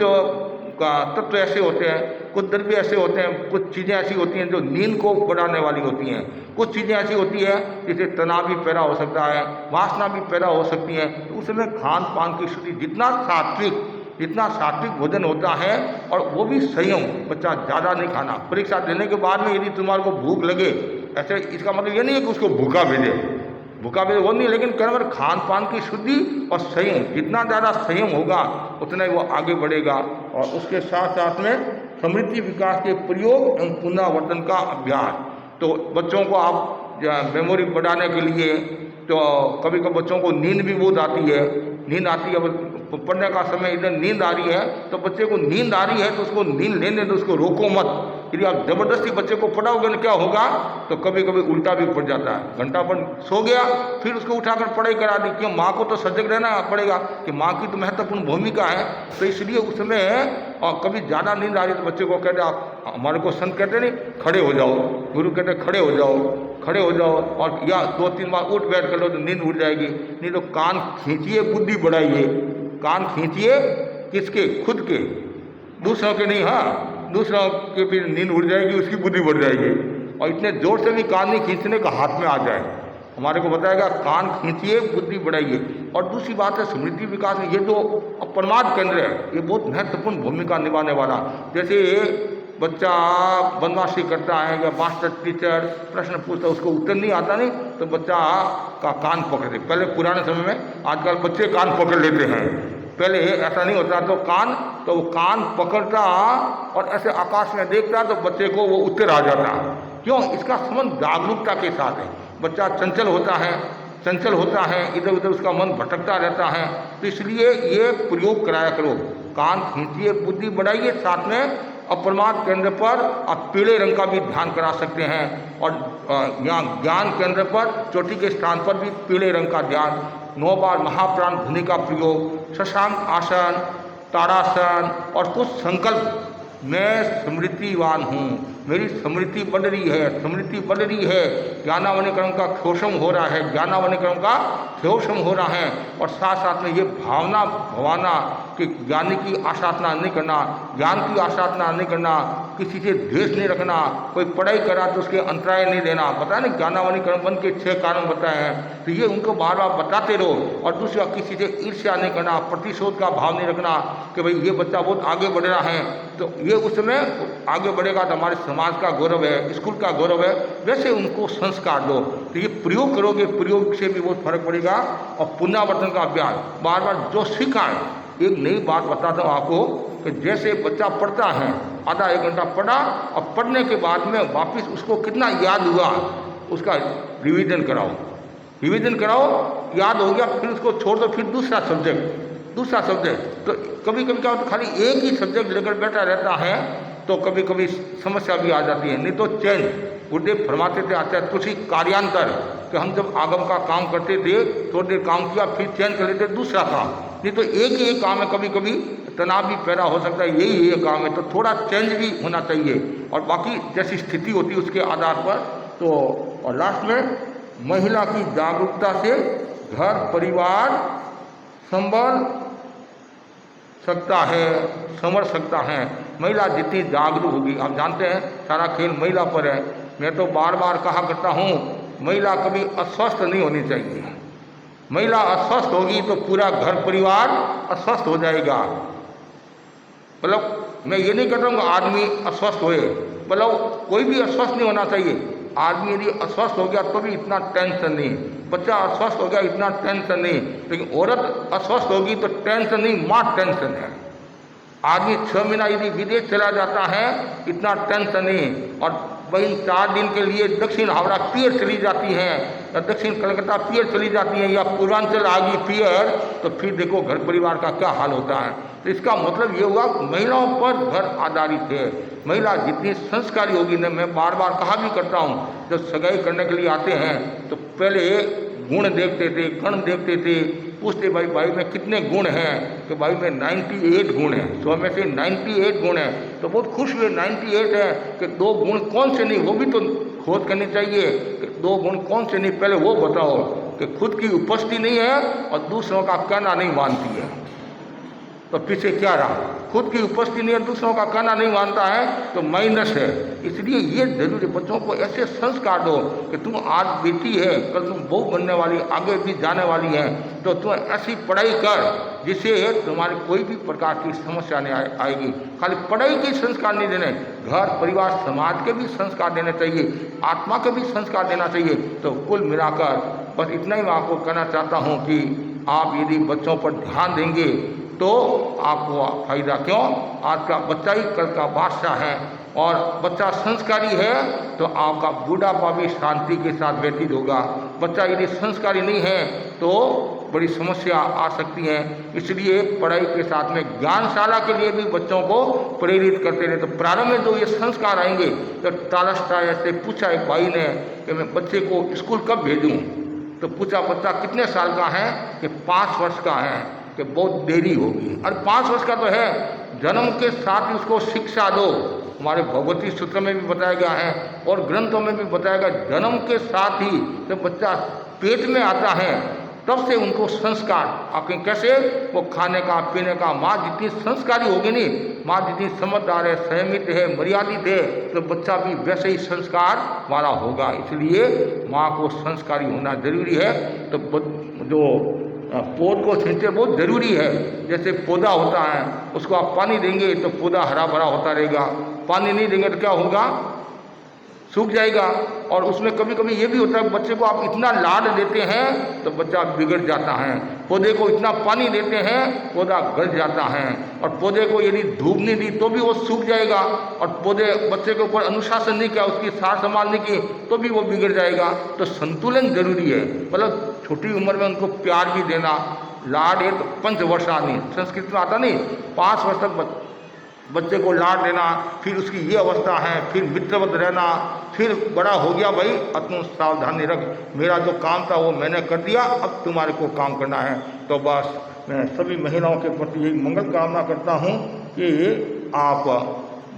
तत्व ऐसे होते हैं, कुछ द्रव्य ऐसे होते हैं, कुछ चीज़ें ऐसी होती हैं जो नींद को बढ़ाने वाली होती हैं, कुछ चीज़ें ऐसी होती है जिससे तनाव भी पैदा हो सकता है, वासना भी पैदा हो सकती है। तो उसमें खान पान की शुद्धि, जितना सात्विक भोजन होता है, और वो भी संयम, बच्चा ज़्यादा नहीं खाना। परीक्षा देने के बाद में यदि तुम्हारे को भूख लगे, ऐसे इसका मतलब ये नहीं है कि उसको भूखा भेजे वो नहीं, लेकिन केवल खान पान की शुद्धि और संयम, जितना ज़्यादा संयम होगा उतना ही वो आगे बढ़ेगा। और उसके साथ साथ में समृद्धि विकास के प्रयोग एवं पुनरावर्तन का अभ्यास। तो बच्चों को आप मेमोरी बढ़ाने के लिए, तो कभी कभी बच्चों को नींद भी बहुत आती है, पढ़ने का समय इधर नींद आ रही है, तो बच्चे को नींद आ रही है तो उसको नींद लेने दो, उसको रोको मत। यदि आप ज़बरदस्ती बच्चे को पढ़ाओगे ना, क्या होगा, तो कभी कभी उल्टा भी पड़ जाता है। घंटा पर सो गया, फिर उसको उठाकर पढ़ाई करा दी। क्यों, माँ को तो सजग रहना पड़ेगा कि माँ की तो महत्वपूर्ण भूमिका है। तो इसलिए उस समय और कभी ज़्यादा नींद आ रही है तो बच्चे को कहते, आप हमारे को संत कहते नहीं, खड़े हो जाओ, गुरु कहते खड़े हो जाओ, और या 2-3 बार उठ बैठ कर लो तो नींद उड़ जाएगी। नहीं तो कान खींचिए, बुद्धि बढ़ाइए। कान खींचिए किसके, खुद के, दूसरों के नहीं। हाँ, दूसरों के भी नींद उड़ जाएगी, उसकी बुद्धि बढ़ जाएगी। और इतने जोर से भी कान नहीं खींचने का हाथ में आ जाए। हमारे को बताएगा कान खींचिए बुद्धि बढ़ाइए। और दूसरी बात है स्मृति विकास में ये जो अपरमाद केंद्र है ये बहुत महत्वपूर्ण भूमिका निभाने वाला। जैसे बच्चा बदमाशी करता है या मास्टर टीचर प्रश्न पूछता है उसको उत्तर नहीं आता नहीं तो बच्चा का कान पकड़ते। पहले पुराने समय में, आजकल बच्चे कान पकड़ लेते हैं, पहले ऐसा नहीं होता। तो वो कान पकड़ता और ऐसे आकाश में देखता तो बच्चे को वो उत्तर आ जाता। क्यों? इसका संबंध जागरूकता के साथ है। बच्चा चंचल होता है, इधर उधर उसका मन भटकता रहता है, तो इसलिए ये प्रयोग कराया करो। कान खींचिए बुद्धि बढ़ाइए, साथ में अपरमाद केंद्र पर आप पीले रंग का भी ध्यान करा सकते हैं। और यहाँ ज्ञान केंद्र पर चोटी के स्थान पर भी पीले रंग का ध्यान। 9 बार महाप्राण ध्वनि का प्रयोग, शशांक आसन, ताड़ासन और कुछ संकल्प। मैं स्मृतिवान हूँ, मेरी स्मृति बढ़ रही है, ज्ञानावनीकरण का शोषण हो रहा है, और साथ साथ में ये भावना भवाना कि ज्ञानी की आशातना नहीं करना, ज्ञान की आशातना नहीं करना, किसी से द्वेष नहीं रखना, कोई पढ़ाई करा तो उसके अंतराय नहीं देना। बताया ना ज्ञानावनीकरण बन के 6 कारण बताए हैं, तो ये उनको बार बार बताते रहो। और दूसरा किसी से ईर्ष्या नहीं करना, प्रतिशोध का भाव नहीं रखना कि भाई ये बच्चा बहुत आगे बढ़ रहा है तो ये उसमें आगे बढ़ेगा तो हमारे समाज का गौरव है, स्कूल का गौरव है, वैसे उनको संस्कार दो। तो ये प्रयोग करोगे, प्रयोग से भी बहुत फर्क पड़ेगा। और पुनरावर्तन का अभ्यास, बार बार जो सीखा है। एक नई बात बताता हूँ आपको कि जैसे बच्चा पढ़ता है, आधा 1 घंटा पढ़ा और पढ़ने के बाद में वापस उसको कितना याद हुआ उसका रिवीजन कराओ, याद हो गया फिर उसको छोड़ दो, फिर दूसरा सब्जेक्ट। तो कभी कभी क्या होता है खाली एक ही सब्जेक्ट लेकर बैठा रहता है तो कभी कभी समस्या भी आ जाती है। नहीं तो चेंज, गुरुदेव फरमाते थे आचार्य तुलसी कार्यांतर, कि हम जब आगम का काम करते थे थोड़ी देर काम किया फिर चेंज कर लेते दूसरा काम। नहीं तो एक ही काम है, कभी कभी तनाव भी पैदा हो सकता है, यही काम है, तो थोड़ा चेंज भी होना चाहिए। और बाकी जैसी स्थिति होती है उसके आधार पर। तो और लास्ट में महिला की जागरूकता से घर परिवार संभल संभल सकता है। महिला जितनी जागरूक होगी, आप जानते हैं सारा खेल महिला पर है। मैं तो बार बार कहा करता हूँ महिला कभी अस्वस्थ नहीं होनी चाहिए। महिला अस्वस्थ होगी तो पूरा घर परिवार अस्वस्थ हो जाएगा। मतलब मैं ये नहीं कहता हूँ आदमी अस्वस्थ होए, मतलब कोई भी अस्वस्थ नहीं होना चाहिए। आदमी यदि अस्वस्थ हो गया तो भी इतना टेंशन नहीं, बच्चा अस्वस्थ हो गया इतना टेंशन नहीं, लेकिन औरत अस्वस्थ होगी तो टेंशन नहीं, माँ टेंशन है। आदमी 6 महीना यदि विदेश चला जाता है इतना टेंशन नहीं, और बहन 4 दिन के लिए दक्षिण हावड़ा पियर चली जाती हैं या दक्षिण कलकत्ता पियर चली जाती हैं या पूर्वांचल आ गई पियर, तो फिर देखो घर परिवार का क्या हाल होता है। तो इसका मतलब ये हुआ महिलाओं पर घर आधारित है। महिला जितनी संस्कारी होगी ना, मैं बार बार कहा भी करता हूँ, जब सगाई करने के लिए आते हैं तो पहले गुण देखते थे, गण देखते थे, पूछते भाई में कितने गुण हैं, कि भाई में 98 गुण हैं, 100 में से 98 गुण हैं। तो बहुत खुश हुए 98 है कि 2 गुण कौन से नहीं, वो भी तो खोज करनी चाहिए कि 2 गुण कौन से नहीं, पहले वो बताओ। कि खुद की उपस्थिति नहीं है और दूसरों का कहना नहीं मानती है, तो पीछे क्या रहा? खुद की उपस्थिति नहीं है, दूसरों का कहना नहीं मानता है, तो माइनस है। इसलिए ये जरूरी बच्चों को ऐसे संस्कार दो कि तुम आज बेटी है, कल तुम बहू बनने वाली, आगे भी जाने वाली है, तो तुम ऐसी पढ़ाई कर जिससे तुम्हारी कोई भी प्रकार की समस्या नहीं आएगी। खाली पढ़ाई के संस्कार नहीं देने, घर परिवार समाज के भी संस्कार देने चाहिए, आत्मा के भी संस्कार देना चाहिए। तो कुल मिलाकर बस इतना ही मैं आपको कहना चाहता हूँ कि आप यदि बच्चों पर ध्यान देंगे तो आपको फायदा। क्यों? आज का बच्चा ही कल का बादशाह है, और बच्चा संस्कारी है तो आपका बुढ़ापा भी शांति के साथ व्यतीत होगा। बच्चा यदि संस्कारी नहीं है तो बड़ी समस्या आ सकती है। इसलिए पढ़ाई के साथ में ज्ञानशाला के लिए भी बच्चों को प्रेरित करते रहे। तो प्रारंभ में जो ये संस्कार आएंगे, तो तालस्टाय ऐसे पूछा एक भाई ने कि मैं बच्चे को स्कूल कब भेजूँ, तो पूछा बच्चा कितने साल का है, कि 5 वर्ष का है, कि बहुत देरी होगी। और 5 वर्ष का तो है, जन्म के साथ ही उसको शिक्षा दो। हमारे भगवती सूत्र में भी बताया गया है और ग्रंथों में भी बताया गया, जन्म के साथ ही जब बच्चा पेट में आता है तब से उनको संस्कार आपके कैसे वो खाने का पीने का, माँ जितनी संस्कारी होगी नहीं, माँ जितनी समझदार है, संयमित है, मर्यादित है, तो बच्चा भी वैसे ही संस्कार वाला होगा। इसलिए माँ को संस्कारी होना जरूरी है। तो जो पौध को सिंचे बहुत ज़रूरी है। जैसे पौधा होता है, उसको आप पानी देंगे तो पौधा हरा भरा होता रहेगा, पानी नहीं देंगे तो क्या होगा, सूख जाएगा। और उसमें कभी कभी ये भी होता है, बच्चे को आप इतना लाड देते हैं तो बच्चा बिगड़ जाता है, पौधे को इतना पानी देते हैं पौधा गल जाता है, और पौधे को यदि धूप नहीं दी तो भी वो सूख जाएगा, और पौधे बच्चे के ऊपर अनुशासन नहीं किया, उसकी सार संभाल नहीं की तो भी वो बिगड़ जाएगा। तो संतुलन जरूरी है, मतलब छोटी उम्र में उनको प्यार भी देना। लाड एक पंचवर्षानी, संस्कृत में आता नहीं, 5 वर्ष तक बच्चे को लाड देना, फिर उसकी ये अवस्था है, फिर मित्रवत रहना, फिर बड़ा हो गया भाई अब तुम सावधानी रख, मेरा जो काम था वो मैंने कर दिया, अब तुम्हारे को काम करना है। तो बस मैं सभी महिलाओं के प्रति यही मंगल कामना करता हूँ कि आप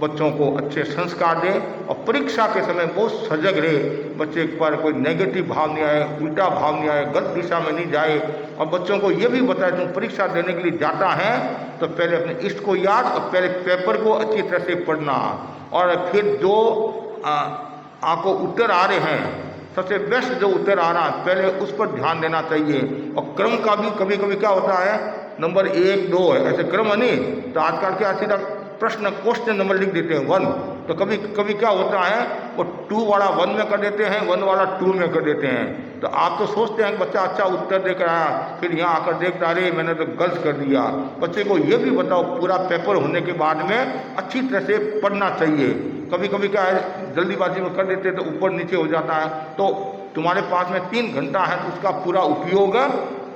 बच्चों को अच्छे संस्कार दें और परीक्षा के समय बहुत सजग रहे, बच्चे पर कोई नेगेटिव भाव नहीं आए, उल्टा भाव नहीं आए, गलत दिशा में नहीं जाए। और बच्चों को ये भी बताए तुम परीक्षा देने के लिए जाता है तो पहले अपने इष्ट को याद और पहले पेपर को अच्छी तरह से पढ़ना, और फिर जो आपको उत्तर आ रहे हैं, सबसे बेस्ट जो उत्तर आ रहा है पहले उस पर ध्यान देना चाहिए। और क्रम का भी कभी कभी क्या होता है, नंबर 1 2 है ऐसे क्रम है नहीं, तो आजकल क्या सीधा प्रश्न क्वेश्चन नंबर लिख देते हैं 1, तो कभी कभी क्या होता है वो 2 वाला 1 में कर देते हैं, 1 वाला 2 में कर देते हैं। तो आप तो सोचते हैं कि बच्चा अच्छा उत्तर देकर आया, फिर यहाँ आकर देखता अरे मैंने तो गलत कर दिया। बच्चे को ये भी बताओ पूरा पेपर होने के बाद में अच्छी तरह से पढ़ना चाहिए। कभी कभी क्या है जल्दीबाजी में कर देते तो ऊपर नीचे हो जाता है, तो तुम्हारे पास में 3 घंटा है तो उसका पूरा उपयोग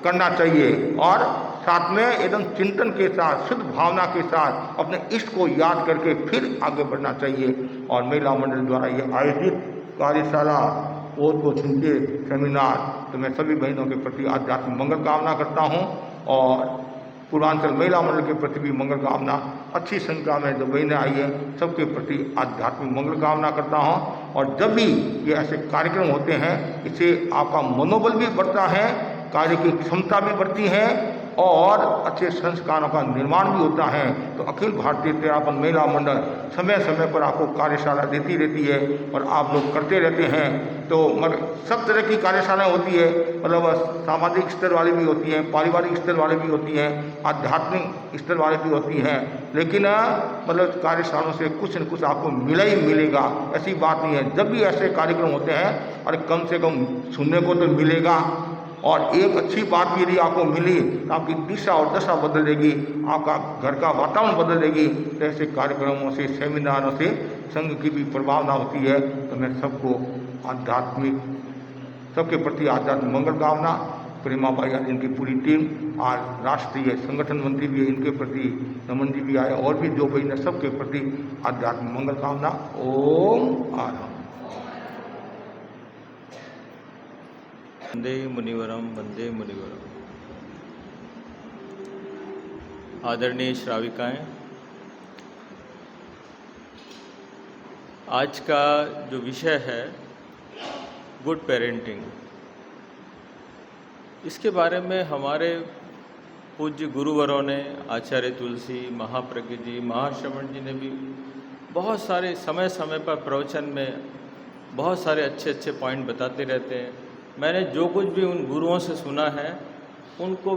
करना चाहिए, और साथ में एकदम चिंतन के साथ, शुद्ध भावना के साथ अपने इष्ट को याद करके फिर आगे बढ़ना चाहिए। और महिला मंडल द्वारा ये आयोजित कार्यशाला पौध को सिंचे सेमिनार, तो मैं सभी बहनों के प्रति आध्यात्मिक मंगल कामना करता हूँ, और पूर्वांचल महिला मंडल के प्रति भी मंगल कामना, अच्छी संख्या में जो बहनें आई हैं सबके प्रति आध्यात्मिक मंगल कामना करता हूँ। और जब भी ये ऐसे कार्यक्रम होते हैं इससे आपका मनोबल भी बढ़ता है, कार्य की क्षमता भी बढ़ती है, और अच्छे संस्कारों का निर्माण भी होता है। तो अखिल भारतीय तेरापन महिला मंडल समय समय पर आपको कार्यशाला देती रहती है और आप लोग करते रहते हैं। तो मगर सब तरह की कार्यशालाएं होती है, मतलब सामाजिक स्तर वाली भी होती हैं, पारिवारिक स्तर वाली भी होती हैं, आध्यात्मिक स्तर वाली भी होती हैं, लेकिन मतलब कार्यशालाओं से कुछ न कुछ आपको मिला ही मिलेगा, ऐसी बात नहीं है। जब भी ऐसे कार्यक्रम होते हैं और कम से कम सुनने को तो मिलेगा, और एक अच्छी बात भी यदि आपको मिली तो आपकी दिशा और दशा बदलेगी, आपका घर का वातावरण बदलेगी। तो ऐसे कार्यक्रमों से, सेमिनारों से संघ की भी प्रभावना होती है। तो मैं सबको आध्यात्मिक, सबके प्रति आध्यात्मिक मंगल कामना। प्रेमा भाई आज इनकी पूरी टीम, आज राष्ट्रीय संगठन मंत्री भी है, इनके प्रति नमन जी भी आए, और भी जो बहन है सबके प्रति आध्यात्मिक मंगल कामना। ओम आराम। वंदे मुनिवरम वंदे मुनिवरम। आदरणीय श्राविकाएं, आज का जो विषय है गुड पेरेंटिंग, इसके बारे में हमारे पूज्य गुरुवरों ने, आचार्य तुलसी, महाप्रज्ञ जी, महाश्रवण जी ने भी बहुत सारे समय समय पर प्रवचन में बहुत सारे अच्छे अच्छे पॉइंट बताते रहते हैं। मैंने जो कुछ भी उन गुरुओं से सुना है, उनको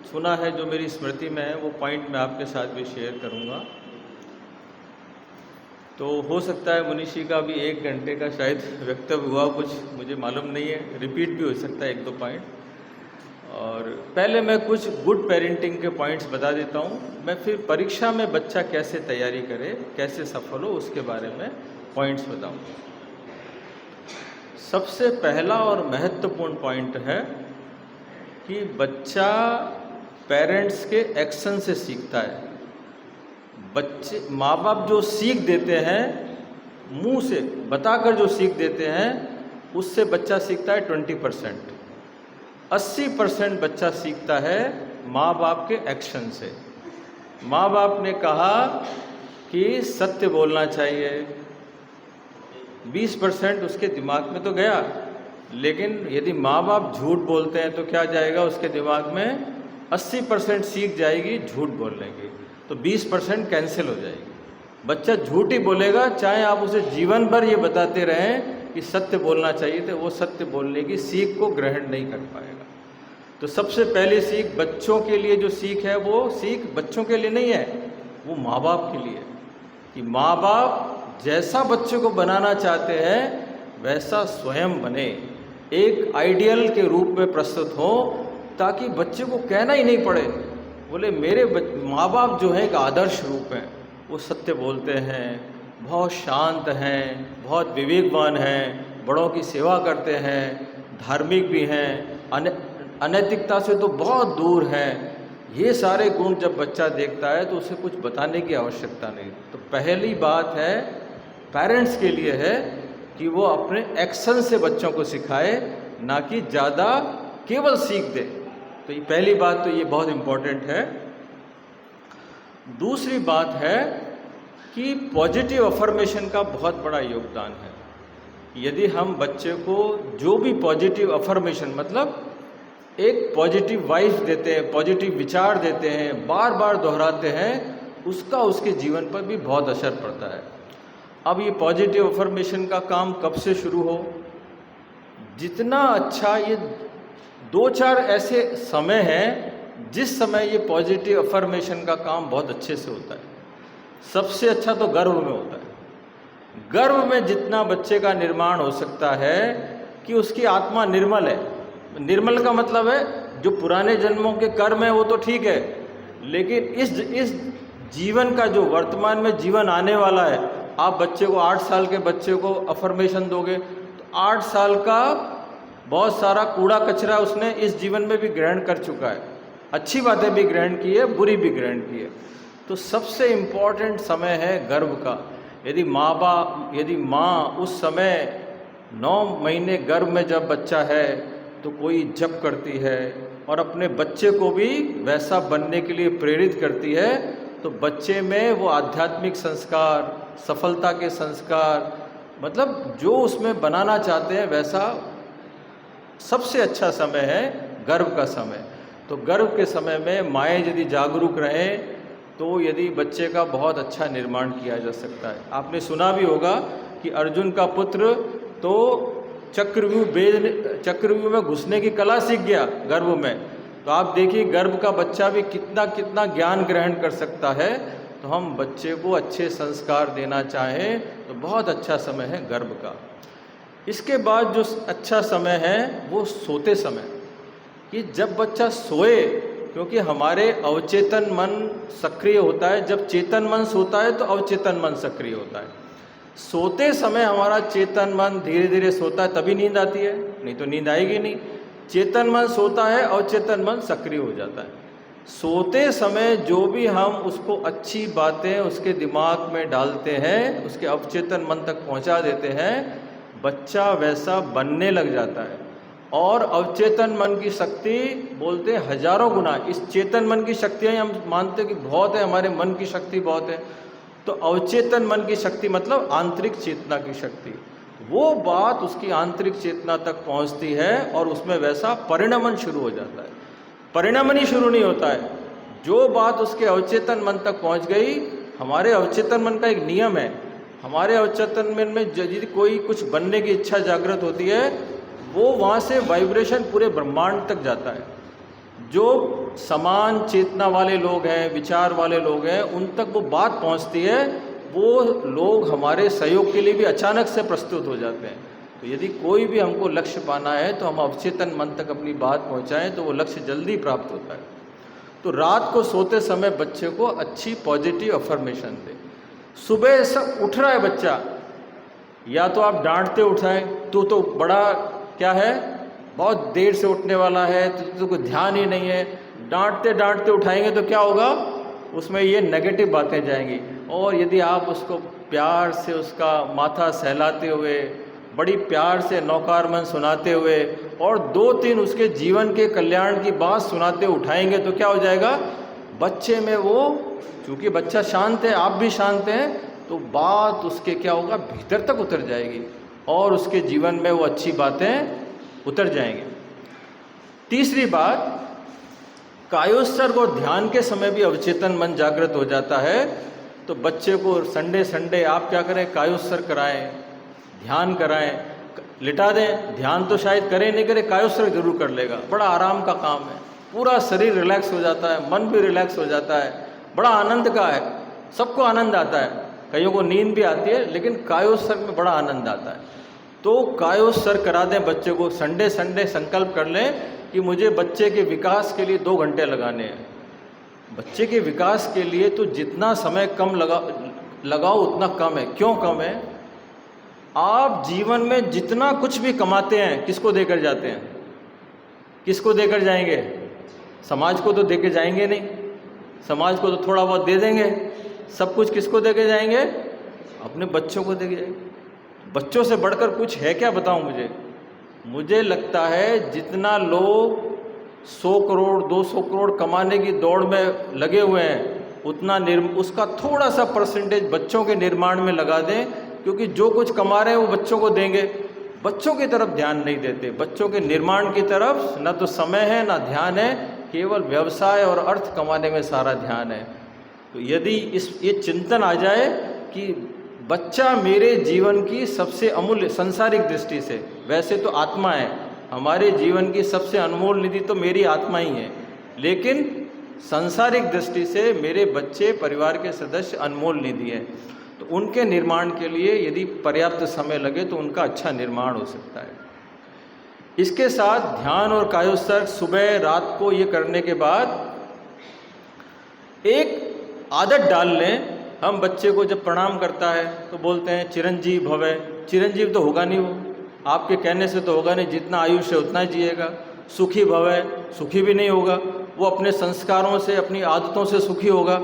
सुना है जो मेरी स्मृति में है, वो पॉइंट मैं आपके साथ भी शेयर करूँगा। तो हो सकता है मुनीषी का भी 1 घंटे का शायद वक्तव्य हुआ, कुछ मुझे मालूम नहीं है, रिपीट भी हो सकता है 1-2 पॉइंट। और पहले मैं कुछ गुड पेरेंटिंग के पॉइंट्स बता देता हूँ, मैं फिर परीक्षा में बच्चा कैसे तैयारी करे, कैसे सफल हो, उसके बारे में पॉइंट्स बताऊँगा। सबसे पहला और महत्वपूर्ण पॉइंट है कि बच्चा पेरेंट्स के एक्शन से सीखता है। बच्चे, माँ बाप जो सीख देते हैं, मुंह से बताकर जो सीख देते हैं, उससे बच्चा सीखता है 20%। 80% बच्चा सीखता है माँ बाप के एक्शन से। माँ बाप ने कहा कि सत्य बोलना चाहिए, 20% उसके दिमाग में तो गया, लेकिन यदि माँ बाप झूठ बोलते हैं तो क्या जाएगा उसके दिमाग में, 80% सीख जाएगी झूठ बोलने की, तो 20% कैंसिल हो जाएगी। बच्चा झूठ ही बोलेगा, चाहे आप उसे जीवन भर ये बताते रहें कि सत्य बोलना चाहिए, तो वो सत्य बोलने की सीख को ग्रहण नहीं कर पाएगा। तो सबसे पहली सीख बच्चों के लिए जो सीख है, वो सीख बच्चों के लिए नहीं है, वो माँ बाप के लिए, कि माँ बाप जैसा बच्चे को बनाना चाहते हैं वैसा स्वयं बने, एक आइडियल के रूप में प्रस्तुत हो, ताकि बच्चे को कहना ही नहीं पड़े, बोले मेरे माँ बाप जो है एक आदर्श रूप हैं, वो सत्य बोलते हैं, बहुत शांत हैं, बहुत विवेकवान हैं, बड़ों की सेवा करते हैं, धार्मिक भी हैं, अनैतिकता से तो बहुत दूर हैं। ये सारे गुण जब बच्चा देखता है तो उसे कुछ बताने की आवश्यकता नहीं। तो पहली बात है पेरेंट्स के लिए है कि वो अपने एक्शन से बच्चों को सिखाए, ना कि ज़्यादा केवल सीख दे। तो ये पहली बात तो ये बहुत इम्पोर्टेंट है। दूसरी बात है कि पॉजिटिव अफर्मेशन का बहुत बड़ा योगदान है। यदि हम बच्चे को जो भी पॉजिटिव अफर्मेशन, मतलब एक पॉजिटिव वाइब्स देते हैं, पॉजिटिव विचार देते हैं, बार बार दोहराते हैं, उसका उसके जीवन पर भी बहुत असर पड़ता है। अब ये पॉजिटिव अफर्मेशन का काम कब से शुरू हो, जितना अच्छा, ये 2-4 ऐसे समय हैं जिस समय ये पॉजिटिव अफर्मेशन का काम बहुत अच्छे से होता है। सबसे अच्छा तो गर्भ में होता है। गर्भ में जितना बच्चे का निर्माण हो सकता है कि उसकी आत्मा निर्मल है। निर्मल का मतलब है जो पुराने जन्मों के कर्म है वो तो ठीक है, लेकिन इस जीवन का जो वर्तमान में जीवन आने वाला है, आप बच्चे को 8 साल के बच्चे को अफर्मेशन दोगे तो 8 साल का बहुत सारा कूड़ा कचरा उसने इस जीवन में भी ग्रहण कर चुका है, अच्छी बातें भी ग्रहण की है, बुरी भी ग्रहण की है। तो सबसे इम्पॉर्टेंट समय है गर्भ का। यदि माँ उस समय 9 महीने गर्भ में जब बच्चा है तो कोई जप करती है और अपने बच्चे को भी वैसा बनने के लिए प्रेरित करती है, तो बच्चे में वो आध्यात्मिक संस्कार, सफलता के संस्कार, मतलब जो उसमें बनाना चाहते हैं वैसा सबसे अच्छा समय है गर्भ का समय। तो गर्भ के समय में माएँ यदि जागरूक रहें तो यदि बच्चे का बहुत अच्छा निर्माण किया जा सकता है। आपने सुना भी होगा कि अर्जुन का पुत्र तो चक्रव्यूह में घुसने की कला सीख गया गर्भ में। तो आप देखिए गर्भ का बच्चा भी कितना कितना ज्ञान ग्रहण कर सकता है। तो हम बच्चे को अच्छे संस्कार देना चाहें तो बहुत अच्छा समय है गर्भ का। इसके बाद जो अच्छा समय है वो सोते समय, कि जब बच्चा सोए, क्योंकि हमारे अवचेतन मन सक्रिय होता है। जब चेतन मन सोता है तो अवचेतन मन सक्रिय होता है। सोते समय हमारा चेतन मन धीरे धीरे सोता है, तभी नींद आती है, नहीं तो नींद आएगी नहीं। चेतन मन सोता है, अवचेतन मन सक्रिय हो जाता है। सोते समय जो भी हम उसको अच्छी बातें उसके दिमाग में डालते हैं, उसके अवचेतन मन तक पहुंचा देते हैं, बच्चा वैसा बनने लग जाता है। और अवचेतन मन की शक्ति बोलते हैं हजारों गुना। इस चेतन मन की शक्तियाँ हम मानते हैं कि बहुत है, हमारे मन की शक्ति बहुत है, तो अवचेतन मन की शक्ति मतलब आंतरिक चेतना की शक्ति, वो बात उसकी आंतरिक चेतना तक पहुंचती है और उसमें वैसा परिणमन शुरू हो जाता है। परिणमन ही शुरू नहीं होता है, जो बात उसके अवचेतन मन तक पहुंच गई। हमारे अवचेतन मन का एक नियम है, हमारे अवचेतन मन में यदि कोई कुछ बनने की इच्छा जागृत होती है, वो वहाँ से वाइब्रेशन पूरे ब्रह्मांड तक जाता है। जो समान चेतना वाले लोग हैं, विचार वाले लोग हैं, उन तक वो बात पहुँचती है। वो लोग हमारे सहयोग के लिए भी अचानक से प्रस्तुत हो जाते हैं। तो यदि कोई भी हमको लक्ष्य पाना है तो हम अवचेतन मन तक अपनी बात पहुँचाएँ तो वो लक्ष्य जल्दी प्राप्त होता है। तो रात को सोते समय बच्चे को अच्छी पॉजिटिव अफर्मेशन दें। सुबह सब उठ रहा है बच्चा, या तो आप डांटते उठाएं, तू तो बड़ा क्या है, बहुत देर से उठने वाला है, तो कोई ध्यान ही नहीं है। डांटते डांटते उठाएंगे तो क्या होगा, उसमें ये नेगेटिव बातें जाएंगी। और यदि आप उसको प्यार से उसका माथा सहलाते हुए, बड़ी प्यार से नौकारमन सुनाते हुए और 2-3 उसके जीवन के कल्याण की बात सुनाते उठाएंगे तो क्या हो जाएगा, बच्चे में वो, क्योंकि बच्चा शांत है, आप भी शांत हैं, तो बात उसके क्या होगा, भीतर तक उतर जाएगी और उसके जीवन में वो अच्छी बातें उतर जाएंगे। तीसरी बात, कायोत्सर्ग और ध्यान के समय भी अवचेतन मन जागृत हो जाता है। तो बच्चे को संडे आप क्या करें, कायोत्सर्ग कराएं, ध्यान कराएं, लिटा दें। ध्यान तो शायद करे नहीं करे, कायोत्सर्ग जरूर कर लेगा। बड़ा आराम का काम है, पूरा शरीर रिलैक्स हो जाता है, मन भी रिलैक्स हो जाता है, बड़ा आनंद का है, सबको आनंद आता है। कईयों को नींद भी आती है, लेकिन कायोत्सर्ग में बड़ा आनंद आता है। तो कायोत्सर्ग करा दें बच्चे को। संडे संकल्प कर लें कि मुझे बच्चे के विकास के लिए 2 घंटे लगाने हैं। बच्चे के विकास के लिए तो जितना समय कम लगाओ उतना कम है। क्यों कम है? आप जीवन में जितना कुछ भी कमाते हैं, किसको देकर जाते हैं? किसको देकर जाएंगे? समाज को तो देकर जाएंगे नहीं। समाज को तो थोड़ा बहुत दे देंगे। सब कुछ किसको देकर जाएंगे? अपने बच्चों को देकर जाएंगे। बच्चों से बढ़कर कुछ है क्या, बताऊं मुझे लगता है जितना लोग 100 करोड़ 200 करोड़ कमाने की दौड़ में लगे हुए हैं, उतना उसका थोड़ा सा परसेंटेज बच्चों के निर्माण में लगा दें। क्योंकि जो कुछ कमा रहे हैं वो बच्चों को देंगे, बच्चों की तरफ ध्यान नहीं देते। बच्चों के निर्माण की तरफ ना तो समय है ना ध्यान है, केवल व्यवसाय और अर्थ कमाने में सारा ध्यान है। तो यदि ये चिंतन आ जाए कि बच्चा मेरे जीवन की सबसे अमूल्य, सांसारिक दृष्टि से वैसे तो आत्मा है, हमारे जीवन की सबसे अनमोल निधि तो मेरी आत्मा ही है, लेकिन सांसारिक दृष्टि से मेरे बच्चे, परिवार के सदस्य अनमोल निधि है। तो उनके निर्माण के लिए यदि पर्याप्त समय लगे तो उनका अच्छा निर्माण हो सकता है। इसके साथ ध्यान और कायोत्सर्ग सुबह रात को ये करने के बाद एक आदत डाल लें। हम बच्चे को जब प्रणाम करता है तो बोलते हैं चिरंजीव भवै। चिरंजीव तो होगा नहीं, वो आपके कहने से तो होगा नहीं, जितना आयुष्य है उतना ही जिएगा। सुखी भवै, सुखी भी नहीं होगा, वो अपने संस्कारों से, अपनी आदतों से सुखी होगा।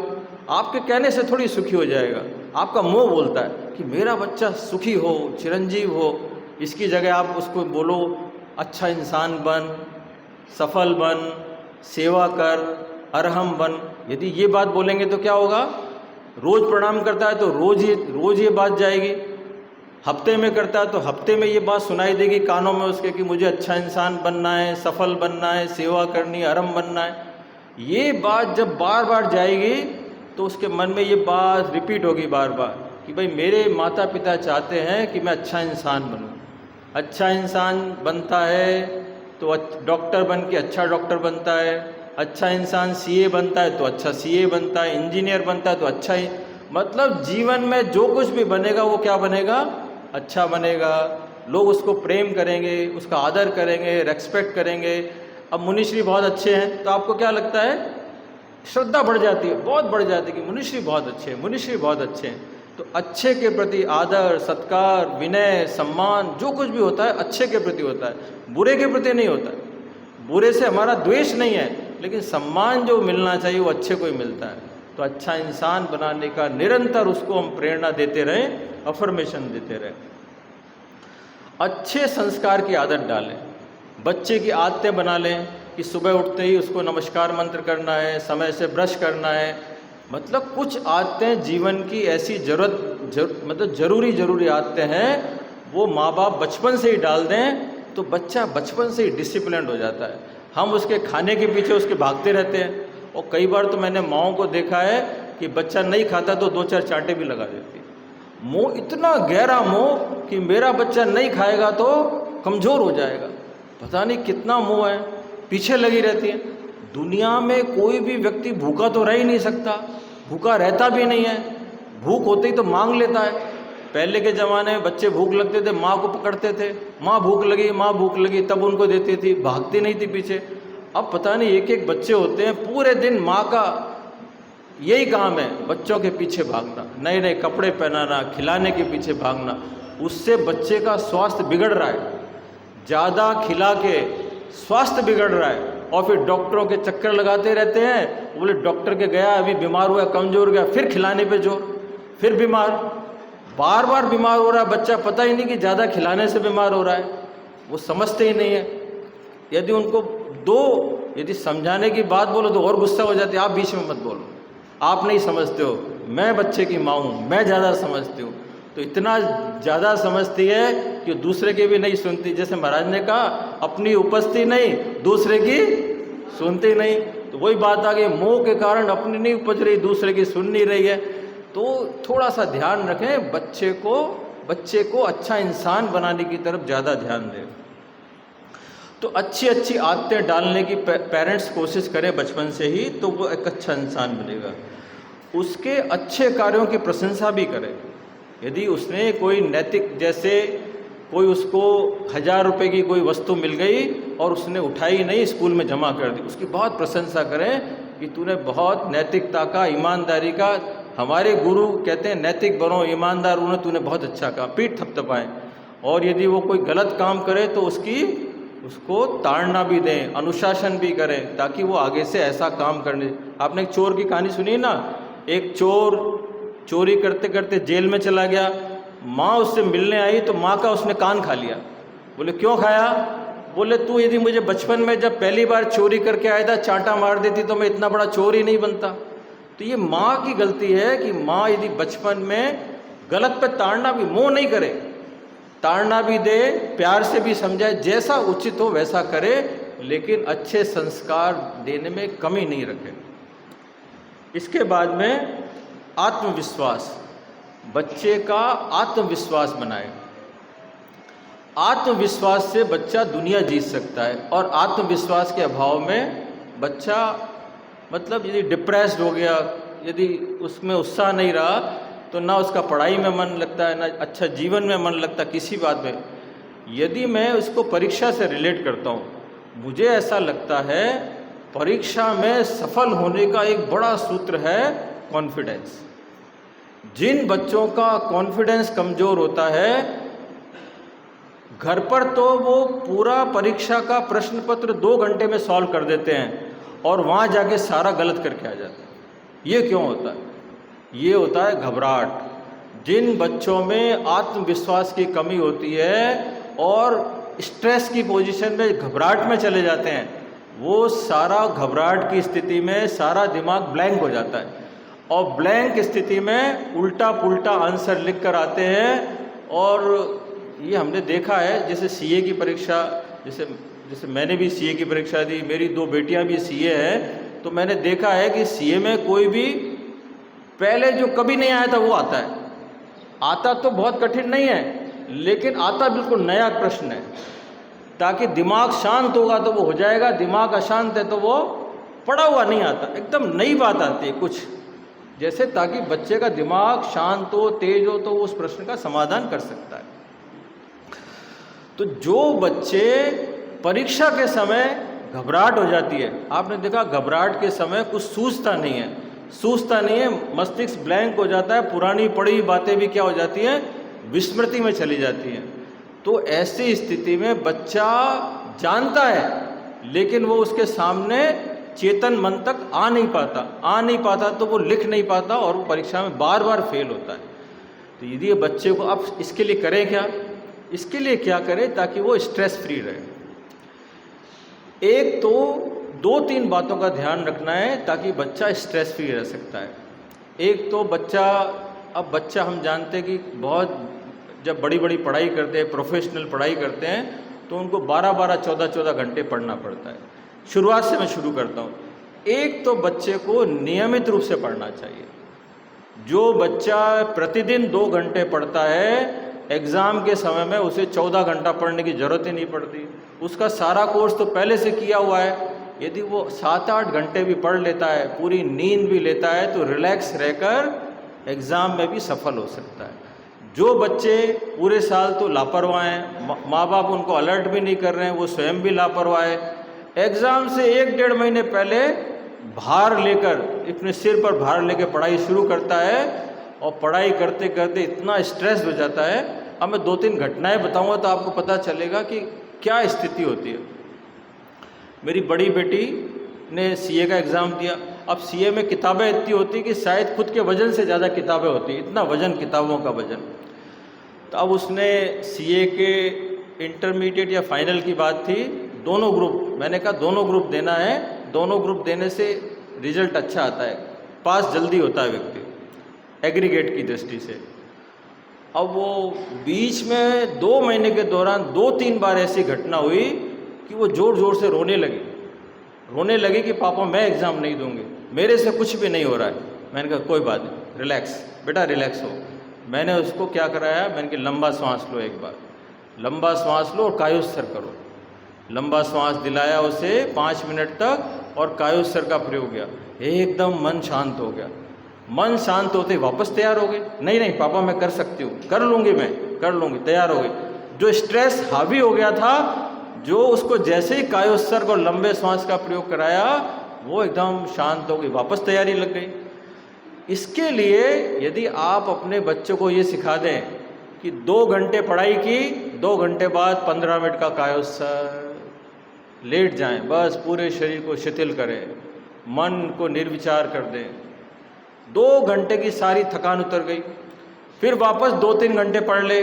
आपके कहने से थोड़ी सुखी हो जाएगा। आपका मोह बोलता है कि मेरा बच्चा सुखी हो, चिरंजीव हो। इसकी जगह आप उसको बोलो अच्छा इंसान बन, सफल बन, सेवा कर, अरहम बन। यदि ये बात बोलेंगे तो क्या होगा? रोज प्रणाम करता है तो रोज ये बात जाएगी। हफ्ते में करता है तो हफ्ते में ये बात सुनाई देगी कानों में उसके कि मुझे अच्छा इंसान बनना है, सफल बनना है, सेवा करनी है, अरहम बनना है। ये बात जब बार बार जाएगी तो उसके मन में ये बात रिपीट होगी बार बार कि भाई मेरे माता पिता चाहते हैं कि मैं अच्छा इंसान बनूं। अच्छा इंसान बनता है तो डॉक्टर बन के अच्छा डॉक्टर बनता है। अच्छा इंसान सीए बनता है तो अच्छा सीए बनता है। इंजीनियर बनता है तो अच्छा ही, मतलब जीवन में जो कुछ भी बनेगा वो क्या बनेगा? अच्छा बनेगा। लोग उसको प्रेम करेंगे, उसका आदर करेंगे, रेस्पेक्ट करेंगे। अब मुनिश्री बहुत अच्छे हैं तो आपको क्या लगता है? श्रद्धा बढ़ जाती है, बहुत बढ़ जाती है कि मुनिश्री बहुत अच्छे हैं, मुनिश्री बहुत अच्छे हैं। तो अच्छे के प्रति आदर, सत्कार, विनय, सम्मान जो कुछ भी होता है अच्छे के प्रति होता है, बुरे के प्रति नहीं होता है। बुरे से हमारा द्वेष नहीं है, लेकिन सम्मान जो मिलना चाहिए वो अच्छे को ही मिलता है। तो अच्छा इंसान बनाने का निरंतर उसको हम प्रेरणा देते रहें, अफर्मेशन देते रहें। अच्छे संस्कार की आदत डालें, बच्चे की आदतें बना लें कि सुबह उठते ही उसको नमस्कार मंत्र करना है, समय से ब्रश करना है। मतलब कुछ आदतें जीवन की ऐसी मतलब ज़रूरी आदतें हैं, वो माँ बाप बचपन से ही डाल दें तो बच्चा बचपन से ही डिसिप्लिन्ड हो जाता है। हम उसके खाने के पीछे उसके भागते रहते हैं, और कई बार तो मैंने माँओं को देखा है कि बच्चा नहीं खाता तो 2-4 चांटे भी लगा देती है। मोह, इतना गहरा मोह कि मेरा बच्चा नहीं खाएगा तो कमज़ोर हो जाएगा। पता नहीं कितना मोह है, पीछे लगी रहती है। दुनिया में कोई भी व्यक्ति भूखा तो रह ही नहीं सकता, भूखा रहता भी नहीं है। भूख होते ही तो मांग लेता है। पहले के ज़माने में बच्चे भूख लगते थे, माँ को पकड़ते थे, माँ भूख लगी, माँ भूख लगी, तब उनको देती थी, भागती नहीं थी पीछे। अब पता नहीं एक एक बच्चे होते हैं, पूरे दिन माँ का यही काम है बच्चों के पीछे भागना, नए नए कपड़े पहनाना, खिलाने के पीछे भागना। उससे बच्चे का स्वास्थ्य बिगड़ रहा है, ज़्यादा खिला के स्वास्थ्य बिगड़ रहा है। और फिर डॉक्टरों के चक्कर लगाते रहते हैं, बोले डॉक्टर के गया, अभी बीमार हुआ, कमज़ोर गया, फिर खिलाने पे जोर, फिर बीमार, बार बार बीमार हो रहा है बच्चा। पता ही नहीं कि ज़्यादा खिलाने से बीमार हो रहा है, वो समझते ही नहीं है। यदि उनको यदि समझाने की बात बोलो तो और गुस्सा हो जाते, आप बीच में मत बोलो, आप नहीं समझते हो, मैं बच्चे की माँ हूँ, मैं ज़्यादा समझती हूँ। तो इतना ज़्यादा समझती है कि दूसरे की भी नहीं सुनती। जैसे महाराज ने कहा, अपनी उपस्थिति नहीं, दूसरे की सुनती नहीं। तो वही बात आ गई, मोह के कारण अपनी नहीं उपज रही, दूसरे की सुन नहीं रही है। तो थोड़ा सा ध्यान रखें, बच्चे को अच्छा इंसान बनाने की तरफ ज़्यादा ध्यान दें। तो अच्छी अच्छी आदतें डालने की पेरेंट्स कोशिश करें बचपन से ही, तो वो एक अच्छा इंसान बनेगा। उसके अच्छे कार्यों की प्रशंसा भी करें। यदि उसने कोई नैतिक, जैसे कोई उसको 1000 रुपये की कोई वस्तु मिल गई और उसने उठाई नहीं, स्कूल में जमा कर दी, उसकी बहुत प्रशंसा करें कि तूने बहुत नैतिकता का, ईमानदारी का, हमारे गुरु कहते हैं नैतिक बनो, ईमानदार बनो, तूने बहुत अच्छा कहा, पीठ थपथपाएं। और यदि वो कोई गलत काम करे तो उसको ताड़ना भी दें, अनुशासन भी करें, ताकि वो आगे से ऐसा काम करने। आपने एक चोर की कहानी सुनी ना, एक चोर चोरी करते करते जेल में चला गया, माँ उससे मिलने आई तो माँ का उसने कान खा लिया। बोले क्यों खाया? बोले तू यदि मुझे बचपन में जब पहली बार चोरी करके आया था चांटा मार देती तो मैं इतना बड़ा चोर ही नहीं बनता। तो ये माँ की गलती है कि माँ यदि बचपन में गलत पे ताड़ना भी, मोह नहीं करे, ताड़ना भी दे, प्यार से भी समझाए, जैसा उचित हो वैसा करे, लेकिन अच्छे संस्कार देने में कमी नहीं रखे। इसके बाद में आत्मविश्वास, बच्चे का आत्मविश्वास बनाए। आत्मविश्वास से बच्चा दुनिया जीत सकता है, और आत्मविश्वास के अभाव में बच्चा मतलब यदि डिप्रेस्ड हो गया, यदि उसमें उत्साह नहीं रहा, तो ना उसका पढ़ाई में मन लगता है, ना अच्छा जीवन में मन लगता किसी बात में। यदि मैं उसको परीक्षा से रिलेट करता हूँ, मुझे ऐसा लगता है परीक्षा में सफल होने का एक बड़ा सूत्र है कॉन्फिडेंस। जिन बच्चों का कॉन्फिडेंस कमज़ोर होता है, घर पर तो वो पूरा परीक्षा का प्रश्न पत्र 2 घंटे में सॉल्व कर देते हैं और वहाँ जाके सारा गलत करके आ जाते हैं। ये क्यों होता है? ये होता है घबराहट। जिन बच्चों में आत्मविश्वास की कमी होती है और स्ट्रेस की पोजीशन में, घबराहट में चले जाते हैं, वो सारा घबराहट की स्थिति में सारा दिमाग ब्लैंक हो जाता है, और ब्लैंक स्थिति में उल्टा पुल्टा आंसर लिख कर आते हैं। और ये हमने देखा है, जैसे सीए की परीक्षा, जैसे मैंने भी सीए की परीक्षा दी, मेरी 2 बेटियां भी सीए हैं, तो मैंने देखा है कि सीए में कोई भी पहले जो कभी नहीं आया था वो आता है। आता तो बहुत कठिन नहीं है, लेकिन आता बिल्कुल नया प्रश्न है, ताकि दिमाग शांत होगा तो वो हो जाएगा, दिमाग अशांत है तो वो पढ़ा हुआ नहीं आता, एकदम नई बात आती है कुछ, जैसे ताकि बच्चे का दिमाग शांत हो, तेज हो, तो वो उस प्रश्न का समाधान कर सकता है। तो जो बच्चे परीक्षा के समय घबराहट हो जाती है, आपने देखा घबराहट के समय कुछ सूझता नहीं है, मस्तिष्क ब्लैंक हो जाता है, पुरानी पढ़ी बातें भी क्या हो जाती हैं, विस्मृति में चली जाती हैं। तो ऐसी स्थिति में बच्चा जानता है, लेकिन वो उसके सामने चेतन मन तक आ नहीं पाता, तो वो लिख नहीं पाता और वो परीक्षा में बार बार फेल होता है। तो यदि ये बच्चे को अब इसके लिए करें क्या, इसके लिए क्या करें ताकि वो स्ट्रेस फ्री रहे। एक तो 2-3 बातों का ध्यान रखना है ताकि बच्चा स्ट्रेस फ्री रह सकता है। एक तो बच्चा हम जानते हैं कि बहुत जब बड़ी बड़ी पढ़ाई करते हैं, प्रोफेशनल पढ़ाई करते हैं, तो उनको 12-12, 14-14 घंटे पढ़ना पड़ता है। शुरुआत से मैं शुरू करता हूँ। एक तो बच्चे को नियमित रूप से पढ़ना चाहिए। जो बच्चा प्रतिदिन 2 घंटे पढ़ता है, एग्ज़ाम के समय में उसे 14 घंटा पढ़ने की ज़रूरत ही नहीं पड़ती। उसका सारा कोर्स तो पहले से किया हुआ है। यदि वो 7-8 घंटे भी पढ़ लेता है, पूरी नींद भी लेता है, तो रिलैक्स रहकर एग्ज़ाम में भी सफल हो सकता है। जो बच्चे पूरे साल तो लापरवाह हैं, माँ बाप उनको अलर्ट भी नहीं कर रहे हैं, वो स्वयं भी लापरवाह है, एग्ज़ाम से 1-1.5 महीने पहले भार लेकर, अपने सिर पर भार लेकर पढ़ाई शुरू करता है, और पढ़ाई करते करते इतना स्ट्रेस हो जाता है। अब मैं 2-3 घटनाएं बताऊंगा तो आपको पता चलेगा कि क्या स्थिति होती है। मेरी बड़ी बेटी ने सीए का एग्ज़ाम दिया। अब सीए में किताबें इतनी होती कि शायद खुद के वज़न से ज़्यादा किताबें होती, इतना वज़न, किताबों का वज़न। तो अब उसने सीए के इंटरमीडिएट या फाइनल की बात थी, दोनों ग्रुप, मैंने कहा दोनों ग्रुप देना है, दोनों ग्रुप देने से रिजल्ट अच्छा आता है, पास जल्दी होता है व्यक्ति एग्रीगेट की दृष्टि से। अब वो बीच में 2 महीने के दौरान 2-3 बार ऐसी घटना हुई कि वो ज़ोर ज़ोर से रोने लगी कि पापा मैं एग्ज़ाम नहीं दूंगी, मेरे से कुछ भी नहीं हो रहा है। मैंने कहा कोई बात नहीं, रिलैक्स बेटा, रिलैक्स हो। मैंने उसको क्या कराया, मैंने कहा लंबा सांस लो, एक बार लंबा सांस लो और कायोत्सर करो। लंबा सांस दिलाया उसे 5 मिनट तक और कायोत्सर का प्रयोग किया, एकदम मन शांत हो गया। मन शांत होते वापस तैयार हो गए, नहीं नहीं पापा मैं कर सकती हूँ, कर लूँगी, मैं कर लूँगी, तैयार हो गई। जो स्ट्रेस हावी हो गया था, जो उसको जैसे ही कायोत्सर्ग और लंबे सांस का प्रयोग कराया, वो एकदम शांत हो गई, वापस तैयारी लग गई। इसके लिए यदि आप अपने बच्चों को ये सिखा दें कि 2 घंटे पढ़ाई की, 2 घंटे बाद 15 मिनट का कायोत्सर्ग, लेट जाएं, बस पूरे शरीर को शिथिल करें, मन को निर्विचार कर दें, 2 घंटे की सारी थकान उतर गई। फिर वापस 2-3 घंटे पढ़ ले,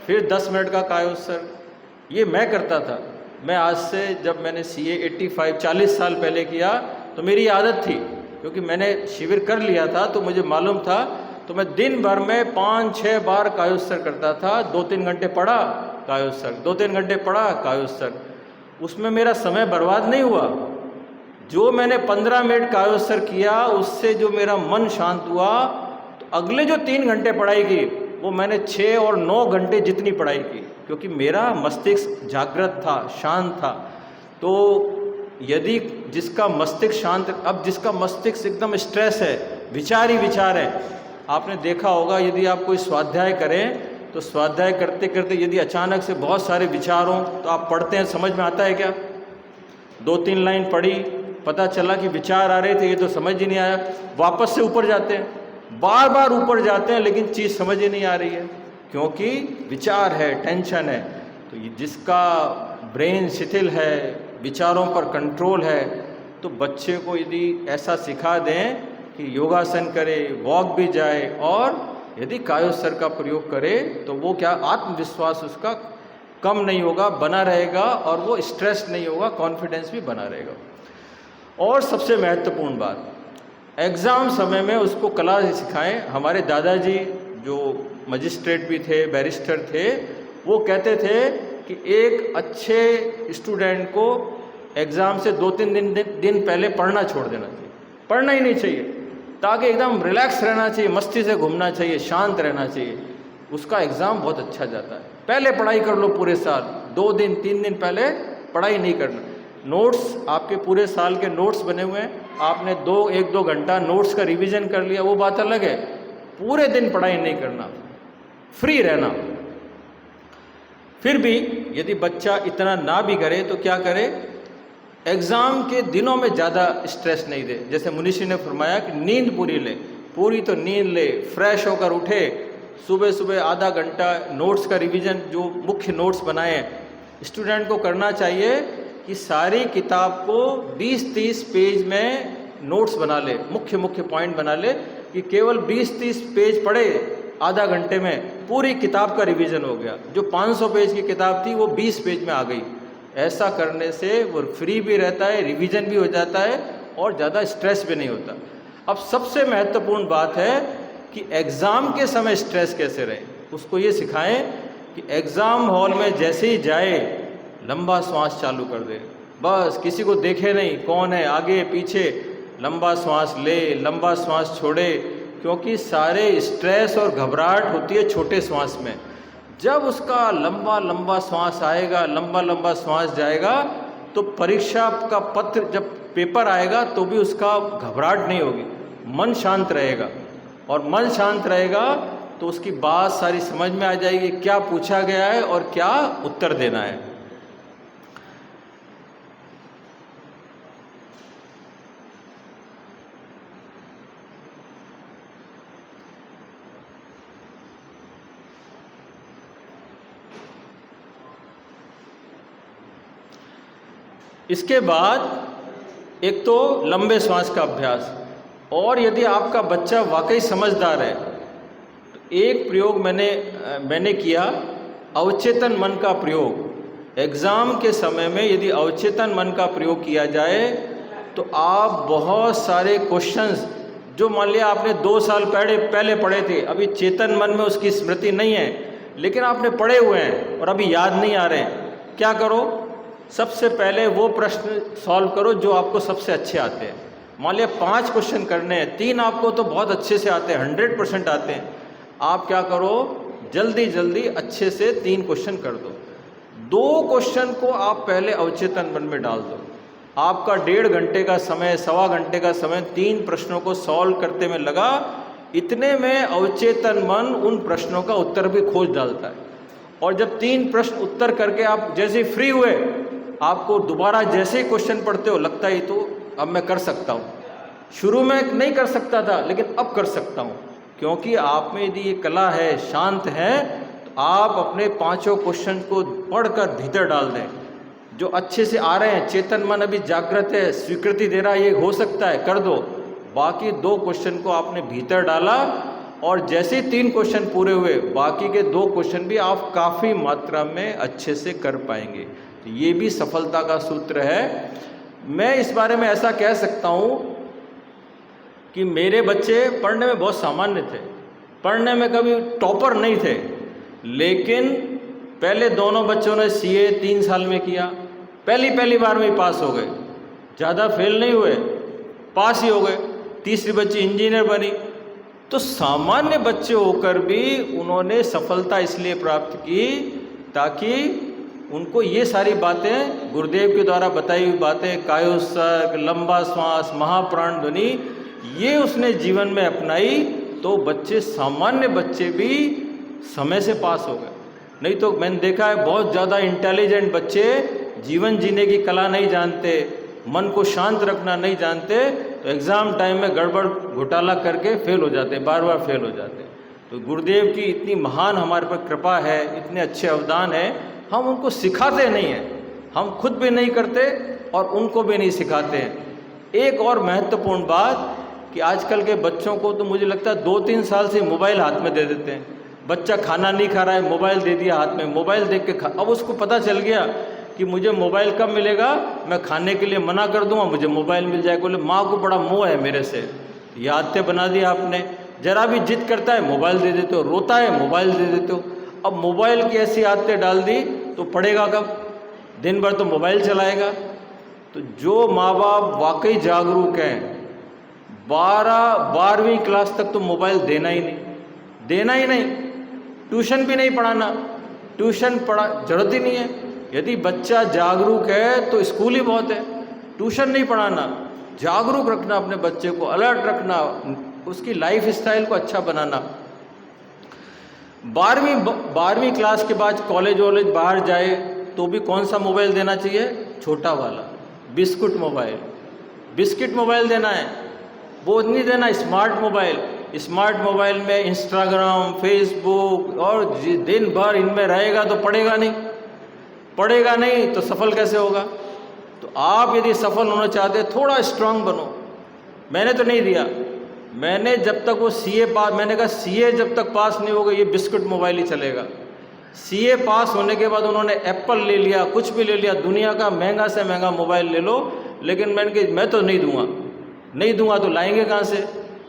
फिर 10 मिनट का कायोत्सर्ग। ये मैं करता था। मैं आज से, जब मैंने CA 85 40 साल पहले किया तो मेरी आदत थी, क्योंकि मैंने शिविर कर लिया था तो मुझे मालूम था। तो मैं दिन भर में 5-6 बार कायोत्सर्ग करता था। 2-3 घंटे पढ़ा, कायोत्सर्ग, 2-3 घंटे पढ़ा, कायोत्सर्ग। उसमें मेरा समय बर्बाद नहीं हुआ। जो मैंने 15 मिनट कायोत्सर्ग किया, उससे जो मेरा मन शांत हुआ, तो अगले जो 3 घंटे पढ़ाई की, वो मैंने 6 और 9 घंटे जितनी पढ़ाई की, क्योंकि मेरा मस्तिष्क जागृत था, शांत था। तो यदि जिसका मस्तिष्क शांत, अब जिसका मस्तिष्क एकदम स्ट्रेस है, विचार ही विचार है, आपने देखा होगा यदि आप कोई स्वाध्याय करें तो स्वाध्याय करते करते यदि अचानक से बहुत सारे विचार हों तो आप पढ़ते हैं, समझ में आता है क्या? 2-3 लाइन पढ़ी, पता चला कि विचार आ रहे थे, ये तो समझ ही नहीं आया, वापस से ऊपर जाते हैं, बार बार ऊपर जाते हैं, लेकिन चीज़ समझ ही नहीं आ रही है, क्योंकि विचार है, टेंशन है। तो ये जिसका ब्रेन शिथिल है, विचारों पर कंट्रोल है, तो बच्चे को यदि ऐसा सिखा दें कि योगासन करे, वॉक भी जाए, और यदि कायोत्सर्ग का प्रयोग करे, तो वो क्या, आत्मविश्वास उसका कम नहीं होगा, बना रहेगा, और वो स्ट्रेस नहीं होगा, कॉन्फिडेंस भी बना रहेगा। और सबसे महत्वपूर्ण बात, एग्ज़ाम समय में उसको कला सिखाएं। हमारे दादाजी जो मजिस्ट्रेट भी थे, बैरिस्टर थे, वो कहते थे कि एक अच्छे स्टूडेंट को एग्ज़ाम से 2-3 दिन पहले पढ़ना छोड़ देना चाहिए, पढ़ना ही नहीं चाहिए, ताकि एकदम रिलैक्स रहना चाहिए, मस्ती से घूमना चाहिए, शांत रहना चाहिए, उसका एग्ज़ाम बहुत अच्छा जाता है। पहले पढ़ाई कर लो पूरे साल, 2 दिन 3 दिन पहले पढ़ाई नहीं करना। नोट्स, आपके पूरे साल के नोट्स बने हुए हैं, आपने 1-2 घंटा नोट्स का रिवीजन कर लिया, वो बात अलग है। पूरे दिन पढ़ाई नहीं करना, फ्री रहना। फिर भी यदि बच्चा इतना ना भी करे तो क्या करे, एग्ज़ाम के दिनों में ज़्यादा स्ट्रेस नहीं दे। जैसे मुनीषी ने फरमाया कि नींद पूरी ले, पूरी तो नींद ले, फ्रेश होकर उठे, सुबह सुबह आधा घंटा नोट्स का रिवीजन, जो मुख्य नोट्स बनाए हैं स्टूडेंट को करना चाहिए कि सारी किताब को 20-30 पेज में नोट्स बना ले, मुख्य मुख्य पॉइंट बना ले, कि केवल 20-30 पेज पढ़े आधा घंटे में, पूरी किताब का रिवीजन हो गया। जो 500 पेज की किताब थी वो 20 पेज में आ गई। ऐसा करने से वो फ्री भी रहता है, रिवीजन भी हो जाता है, और ज़्यादा स्ट्रेस भी नहीं होता। अब सबसे महत्वपूर्ण बात है कि एग्ज़ाम के समय स्ट्रेस कैसे रहे। उसको ये सिखाएं कि एग्ज़ाम हॉल में जैसे ही जाए लंबा श्वास चालू कर दे, बस किसी को देखे नहीं कौन है आगे पीछे, लंबा श्वास ले, लंबा श्वास छोड़े, क्योंकि सारे स्ट्रेस और घबराहट होती है छोटे श्वास में। जब उसका लंबा लंबा श्वास आएगा, लंबा लंबा श्वास जाएगा, तो परीक्षा का पत्र जब पेपर आएगा तो भी उसका घबराहट नहीं होगी, मन शांत रहेगा। और मन शांत रहेगा तो उसकी बात सारी समझ में आ जाएगी, क्या पूछा गया है और क्या उत्तर देना है। इसके बाद एक तो लंबे श्वास का अभ्यास, और यदि आपका बच्चा वाकई समझदार है तो एक प्रयोग मैंने किया, अवचेतन मन का प्रयोग। एग्ज़ाम के समय में यदि अवचेतन मन का प्रयोग किया जाए तो आप बहुत सारे क्वेश्चंस जो मान लिया आपने 2 साल पहले पढ़े थे, अभी चेतन मन में उसकी स्मृति नहीं है, लेकिन आपने पढ़े हुए हैं और अभी याद नहीं आ रहे हैं, क्या करो? सबसे पहले वो प्रश्न सॉल्व करो जो आपको सबसे अच्छे आते हैं। मान लिया 5 क्वेश्चन करने हैं, 3 आपको तो बहुत अच्छे से आते हैं, 100% आते हैं। आप क्या करो, जल्दी जल्दी अच्छे से 3 क्वेश्चन कर दो। 2 क्वेश्चन को आप पहले अवचेतन मन में डाल दो। आपका 1.5 घंटे का समय, 1.25 घंटे का समय 3 प्रश्नों को सॉल्व करते में लगा। इतने में अवचेतन मन उन प्रश्नों का उत्तर भी खोज डालता है। और जब 3 प्रश्न उत्तर करके आप जैसे फ्री हुए, आपको दोबारा जैसे ही क्वेश्चन पढ़ते हो लगता है तो अब मैं कर सकता हूँ। शुरू में नहीं कर सकता था, लेकिन अब कर सकता हूँ, क्योंकि आप में यदि ये कला है, शांत है, तो आप अपने 5 क्वेश्चन को पढ़कर भीतर डाल दें। जो अच्छे से आ रहे हैं, चेतन मन अभी जागृत है, स्वीकृति दे रहा है, ये हो सकता है, कर दो। बाकी 2 क्वेश्चन को आपने भीतर डाला और जैसे ही 3 क्वेश्चन पूरे हुए, बाकी के 2 क्वेश्चन भी आप काफ़ी मात्रा में अच्छे से कर पाएंगे। तो ये भी सफलता का सूत्र है। मैं इस बारे में ऐसा कह सकता हूँ कि मेरे बच्चे पढ़ने में बहुत सामान्य थे, पढ़ने में कभी टॉपर नहीं थे, लेकिन पहले दोनों बच्चों ने सीए 3 साल में किया, पहली बार में ही पास हो गए, ज़्यादा फेल नहीं हुए, पास ही हो गए। तीसरी बच्ची इंजीनियर बनी। तो सामान्य बच्चे होकर भी उन्होंने सफलता इसलिए प्राप्त की ताकि उनको ये सारी बातें, गुरुदेव के द्वारा बताई हुई बातें, कायोत्सर्ग, लंबा श्वास, महाप्राण ध्वनि, ये उसने जीवन में अपनाई, तो बच्चे, सामान्य बच्चे भी समय से पास हो गए। नहीं तो मैंने देखा है बहुत ज़्यादा इंटेलिजेंट बच्चे जीवन जीने की कला नहीं जानते, मन को शांत रखना नहीं जानते, तो एग्ज़ाम टाइम में गड़बड़ घोटाला करके फेल हो जाते, बार बार फेल हो जाते। तो गुरुदेव की इतनी महान हमारे पर कृपा है, इतने अच्छे अवदान है, हम उनको सिखाते नहीं हैं, हम खुद भी नहीं करते और उनको भी नहीं सिखाते हैं। एक और महत्वपूर्ण बात कि आजकल के बच्चों को तो मुझे लगता है 2-3 साल से मोबाइल हाथ में दे देते हैं। बच्चा खाना नहीं खा रहा है, मोबाइल दे दिया हाथ में, मोबाइल देख के अब उसको पता चल गया कि मुझे मोबाइल कब मिलेगा, मैं खाने के लिए मना कर दूंगा, मुझे मोबाइल मिल जाएगा। बोले माँ को बड़ा मोह है मेरे से, ये आदतें बना दी आपने। जरा भी जिद करता है मोबाइल दे देते हो, रोता है मोबाइल दे देते हो। अब मोबाइल की ऐसी आदतें डाल दी तो पढ़ेगा कब? दिन भर तो मोबाइल चलाएगा। तो जो माँ बाप वाकई जागरूक हैं, 12वीं क्लास तक तो मोबाइल देना ही नहीं, ट्यूशन भी नहीं पढ़ाना, ट्यूशन पढ़ा जरूरत ही नहीं है। यदि बच्चा जागरूक है तो स्कूल ही बहुत है, ट्यूशन नहीं पढ़ाना, जागरूक रखना अपने बच्चे को, अलर्ट रखना, उसकी लाइफ स्टाइल को अच्छा बनाना। 12वीं क्लास के बाद कॉलेज वॉलेज बाहर जाए तो भी कौन सा मोबाइल देना चाहिए? छोटा वाला बिस्कुट मोबाइल देना है, वो नहीं देना स्मार्ट मोबाइल। स्मार्ट मोबाइल में इंस्टाग्राम, फेसबुक और दिन भर इनमें रहेगा तो पढ़ेगा नहीं तो सफल कैसे होगा? तो आप यदि सफल होना चाहते हैं थोड़ा स्ट्रांग बनो। मैंने तो नहीं दिया, मैंने जब तक वो सीए पास, मैंने कहा सीए जब तक पास नहीं होगा ये बिस्कुट मोबाइल ही चलेगा। सीए पास होने के बाद उन्होंने एप्पल ले लिया, कुछ भी ले लिया, दुनिया का महंगा से महंगा मोबाइल ले लो, लेकिन मैंने कहा मैं तो नहीं दूंगा तो लाएंगे कहाँ से?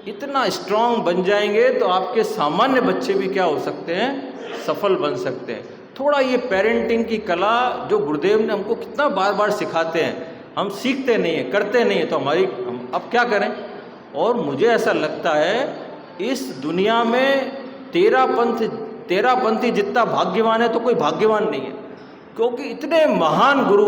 इतना स्ट्रांग बन जाएंगे तो आपके सामान्य बच्चे भी क्या हो सकते हैं? सफल बन सकते हैं। थोड़ा ये पेरेंटिंग की कला जो गुरुदेव ने हमको कितना बार बार सिखाते हैं, हम सीखते नहीं हैं, करते नहीं हैं, तो हम अब क्या करें? और मुझे ऐसा लगता है इस दुनिया में तेरापंथी जितना भाग्यवान है तो कोई भाग्यवान नहीं है, क्योंकि इतने महान गुरु,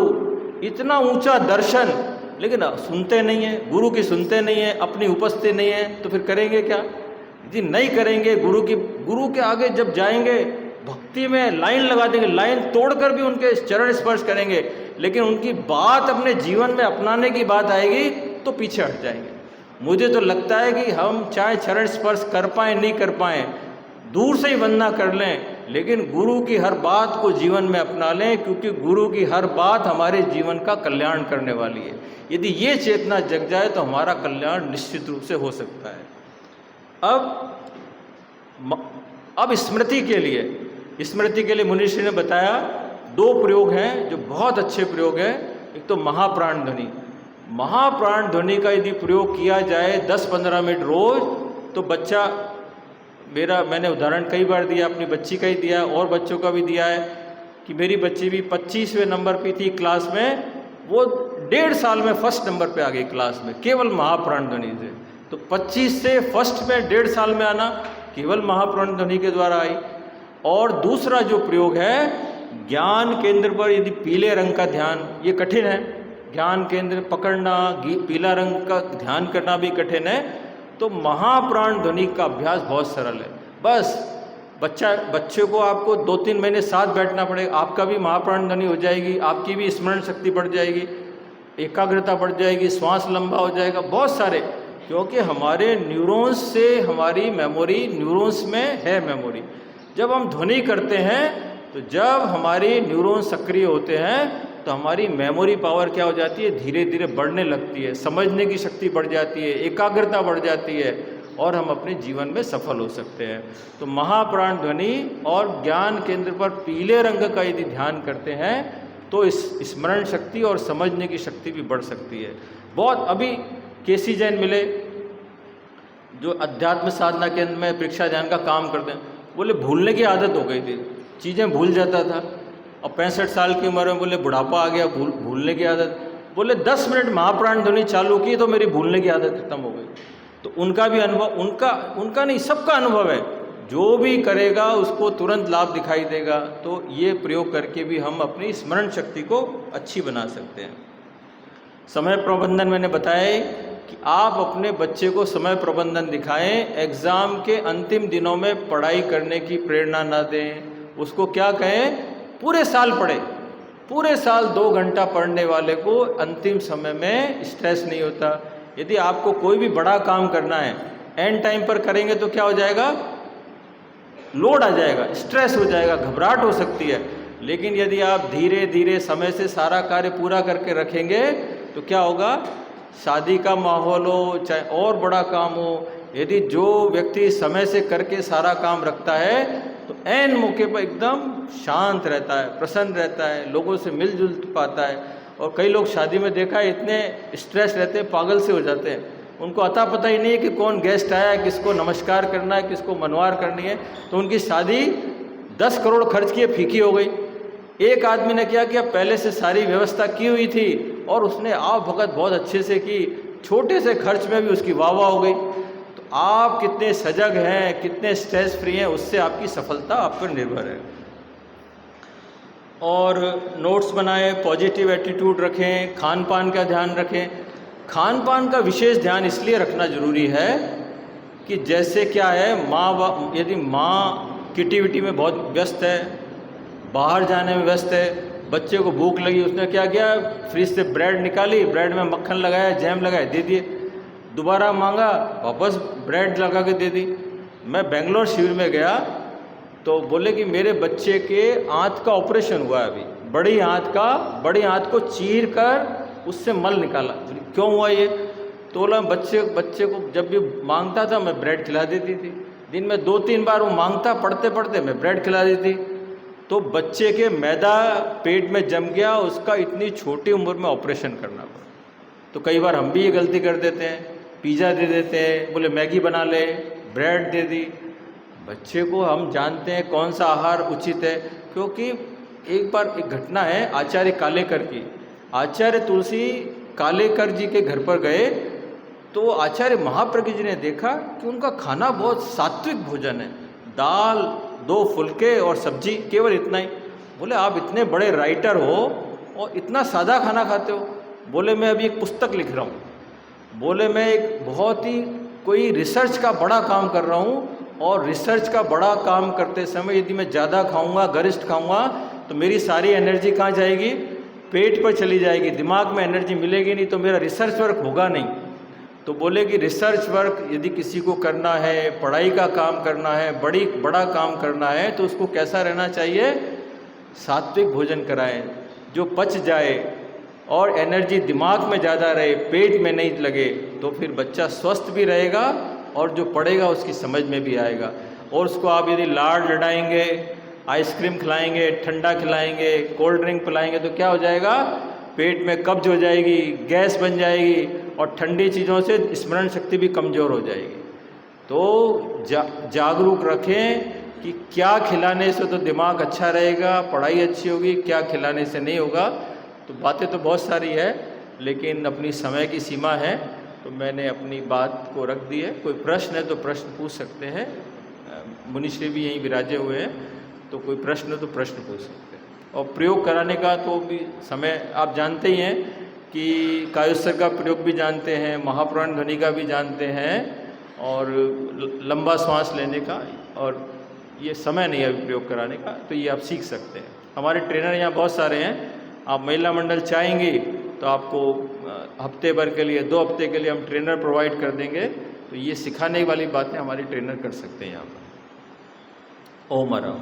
इतना ऊंचा दर्शन, लेकिन सुनते नहीं हैं, गुरु की सुनते नहीं हैं, अपनी उपस्थिति नहीं है, तो फिर करेंगे क्या? यदि नहीं करेंगे, गुरु के आगे जब जाएंगे, भक्ति में लाइन लगा देंगे, लाइन तोड़कर भी उनके चरण स्पर्श करेंगे, लेकिन उनकी बात अपने जीवन में अपनाने की बात आएगी तो पीछे हट जाएंगे। मुझे तो लगता है कि हम चाहे चरण स्पर्श कर पाएँ नहीं कर पाएँ, दूर से ही वंदना कर लें, लेकिन गुरु की हर बात को जीवन में अपना लें, क्योंकि गुरु की हर बात हमारे जीवन का कल्याण करने वाली है। यदि ये चेतना जग जाए तो हमारा कल्याण निश्चित रूप से हो सकता है। अब स्मृति के लिए मुनिश्री ने बताया 2 प्रयोग हैं जो बहुत अच्छे प्रयोग हैं। एक तो महाप्राण ध्वनि। महाप्राण ध्वनि का यदि प्रयोग किया जाए 10-15 मिनट रोज, तो बच्चा, मैंने उदाहरण कई बार दिया, अपनी बच्ची का ही दिया और बच्चों का भी दिया है कि मेरी बच्ची भी 25वें नंबर पे थी क्लास में, वो 1.5 साल में फर्स्ट नंबर पे आ गई क्लास में, केवल महाप्राण ध्वनि से। तो 25 से फर्स्ट में 1.5 साल में आना केवल महाप्राण ध्वनि के द्वारा आई। और दूसरा जो प्रयोग है, ज्ञान केंद्र पर यदि पीले रंग का ध्यान, ये कठिन है, ज्ञान केंद्र पकड़ना, पीला रंग का ध्यान करना भी कठिन है, तो महाप्राण ध्वनि का अभ्यास बहुत सरल है। बस बच्चे को आपको 2-3 महीने साथ बैठना पड़ेगा, आपका भी महाप्राण ध्वनि हो जाएगी, आपकी भी स्मरण शक्ति बढ़ जाएगी, एकाग्रता बढ़ जाएगी, श्वास लंबा हो जाएगा, बहुत सारे, क्योंकि हमारे न्यूरॉन्स से हमारी मेमोरी, न्यूरॉन्स में है मेमोरी। जब हम ध्वनि करते हैं तो जब हमारी न्यूरॉन सक्रिय होते हैं तो हमारी मेमोरी पावर क्या हो जाती है, धीरे धीरे बढ़ने लगती है, समझने की शक्ति बढ़ जाती है, एकाग्रता बढ़ जाती है और हम अपने जीवन में सफल हो सकते हैं। तो महाप्राण ध्वनि और ज्ञान केंद्र पर पीले रंग का यदि ध्यान करते हैं तो इस स्मरण शक्ति और समझने की शक्ति भी बढ़ सकती है बहुत। अभी केसी जैन मिले, जो अध्यात्म साधना केंद्र में परीक्षा ध्यान का काम करते हैं, बोले भूलने की आदत हो गई थी, चीज़ें भूल जाता था, और 65 साल की उम्र में बोले बुढ़ापा आ गया, भूलने की आदत। बोले 10 मिनट महाप्राण ध्वनि चालू की तो मेरी भूलने की आदत खत्म हो गई। तो उनका भी अनुभव, उनका नहीं, सबका अनुभव है, जो भी करेगा उसको तुरंत लाभ दिखाई देगा। तो ये प्रयोग करके भी हम अपनी स्मरण शक्ति को अच्छी बना सकते हैं। समय प्रबंधन मैंने बताया कि आप अपने बच्चे को समय प्रबंधन दिखाएं, एग्ज़ाम के अंतिम दिनों में पढ़ाई करने की प्रेरणा ना दें, उसको क्या कहें, पूरे साल पढ़े, पूरे साल 2 घंटा पढ़ने वाले को अंतिम समय में स्ट्रेस नहीं होता। यदि आपको कोई भी बड़ा काम करना है, एंड टाइम पर करेंगे तो क्या हो जाएगा, लोड आ जाएगा, स्ट्रेस हो जाएगा, घबराहट हो सकती है। लेकिन यदि आप धीरे धीरे समय से सारा कार्य पूरा करके रखेंगे तो क्या होगा, शादी का माहौल हो चाहे और बड़ा काम हो, यदि जो व्यक्ति समय से करके सारा काम रखता है तो ऐन मौके पर एकदम शांत रहता है, प्रसन्न रहता है, लोगों से मिलजुल पाता है। और कई लोग शादी में देखा है इतने स्ट्रेस रहते हैं, पागल से हो जाते हैं, उनको अता पता ही नहीं है कि कौन गेस्ट आया है, किसको नमस्कार करना है, किसको मनवार करनी है। तो उनकी शादी 10 करोड़ खर्च किए फीकी हो गई। एक आदमी ने क्या किया, पहले से सारी व्यवस्था की हुई थी और उसने आप भगत बहुत अच्छे से की, छोटे से खर्च में भी उसकी वाह वाह हो गई। तो आप कितने सजग हैं, कितने स्ट्रेस फ्री हैं, उससे आपकी सफलता आप पर निर्भर है। और नोट्स बनाएं, पॉजिटिव एटीट्यूड रखें, खान पान का ध्यान रखें। खान पान का विशेष ध्यान इसलिए रखना जरूरी है कि जैसे क्या है, यदि माँ किटी विटी में बहुत व्यस्त है, बाहर जाने में व्यस्त है, बच्चे को भूख लगी, उसने क्या किया, फ्रिज से ब्रेड निकाली, ब्रेड में मक्खन लगाया, जैम लगाया, दे दिए, दोबारा मांगा, वापस ब्रेड लगा के दे दी। मैं बेंगलोर शिविर में गया तो बोले कि मेरे बच्चे के आंत का ऑपरेशन हुआ है अभी, बड़ी आंत को चीर कर उससे मल निकाला। क्यों हुआ ये? तो बोला बच्चे को जब भी मांगता था मैं ब्रेड खिला देती थी, दिन में 2-3 बार वो मांगता, पढ़ते पढ़ते मैं ब्रेड खिला देती। तो बच्चे के मैदा पेट में जम गया, उसका इतनी छोटी उम्र में ऑपरेशन करना पड़ा। तो कई बार हम भी ये गलती कर देते हैं, पिज़्ज़ा दे देते हैं, बोले मैगी बना ले, ब्रेड दे दी। बच्चे को हम जानते हैं कौन सा आहार उचित है, क्योंकि एक बार एक घटना है आचार्य कालेकर की। आचार्य तुलसी कालेकर जी के घर पर गए तो आचार्य महाप्रज्ञ जी ने देखा कि उनका खाना बहुत सात्विक भोजन है, दाल, 2 फुलके और सब्जी, केवल इतना ही। बोले आप इतने बड़े राइटर हो और इतना सादा खाना खाते हो? बोले मैं अभी एक पुस्तक लिख रहा हूँ। बोले मैं एक बहुत ही कोई रिसर्च का बड़ा काम कर रहा हूँ, और रिसर्च का बड़ा काम करते समय यदि मैं ज़्यादा खाऊंगा, गरिष्ठ खाऊंगा, तो मेरी सारी एनर्जी कहाँ जाएगी? पेट पर चली जाएगी, दिमाग में एनर्जी मिलेगी नहीं, तो मेरा रिसर्च वर्क होगा नहीं। तो बोले कि रिसर्च वर्क यदि किसी को करना है, पढ़ाई का काम करना है, बड़ा काम करना है, तो उसको कैसा रहना चाहिए? सात्विक भोजन कराएं जो पच जाए और एनर्जी दिमाग में ज़्यादा रहे, पेट में नहीं लगे, तो फिर बच्चा स्वस्थ भी रहेगा और जो पढ़ेगा उसकी समझ में भी आएगा। और उसको आप यदि लाड लडाएंगे, आइसक्रीम खिलाएंगे, ठंडा खिलाएंगे, कोल्ड ड्रिंक पिलाएंगे, तो क्या हो जाएगा? पेट में कब्ज हो जाएगी, गैस बन जाएगी और ठंडी चीज़ों से स्मरण शक्ति भी कमज़ोर हो जाएगी। तो जागरूक रखें कि क्या खिलाने से तो दिमाग अच्छा रहेगा, पढ़ाई अच्छी होगी, क्या खिलाने से नहीं होगा। तो बातें तो बहुत सारी है, लेकिन अपनी समय की सीमा है, तो मैंने अपनी बात को रख दी है। कोई प्रश्न है तो प्रश्न पूछ सकते हैं, मुनिश्री भी यहीं विराजे हुए हैं, तो कोई प्रश्न है तो प्रश्न पूछ सकते हैं। और प्रयोग कराने का तो भी समय आप जानते ही हैं कि कायोत्सर्ग का प्रयोग भी जानते हैं, महापुराण ध्वनि का भी जानते हैं, और लंबा श्वास लेने का, और ये समय नहीं है अभी प्रयोग कराने का, तो ये आप सीख सकते हैं। हमारे ट्रेनर यहाँ बहुत सारे हैं, आप महिला मंडल चाहेंगे तो आपको हफ्ते भर के लिए, 2 हफ्ते के लिए हम ट्रेनर प्रोवाइड कर देंगे। तो ये सिखाने वाली बातें हमारे ट्रेनर कर सकते हैं यहाँ पर। ओम राम।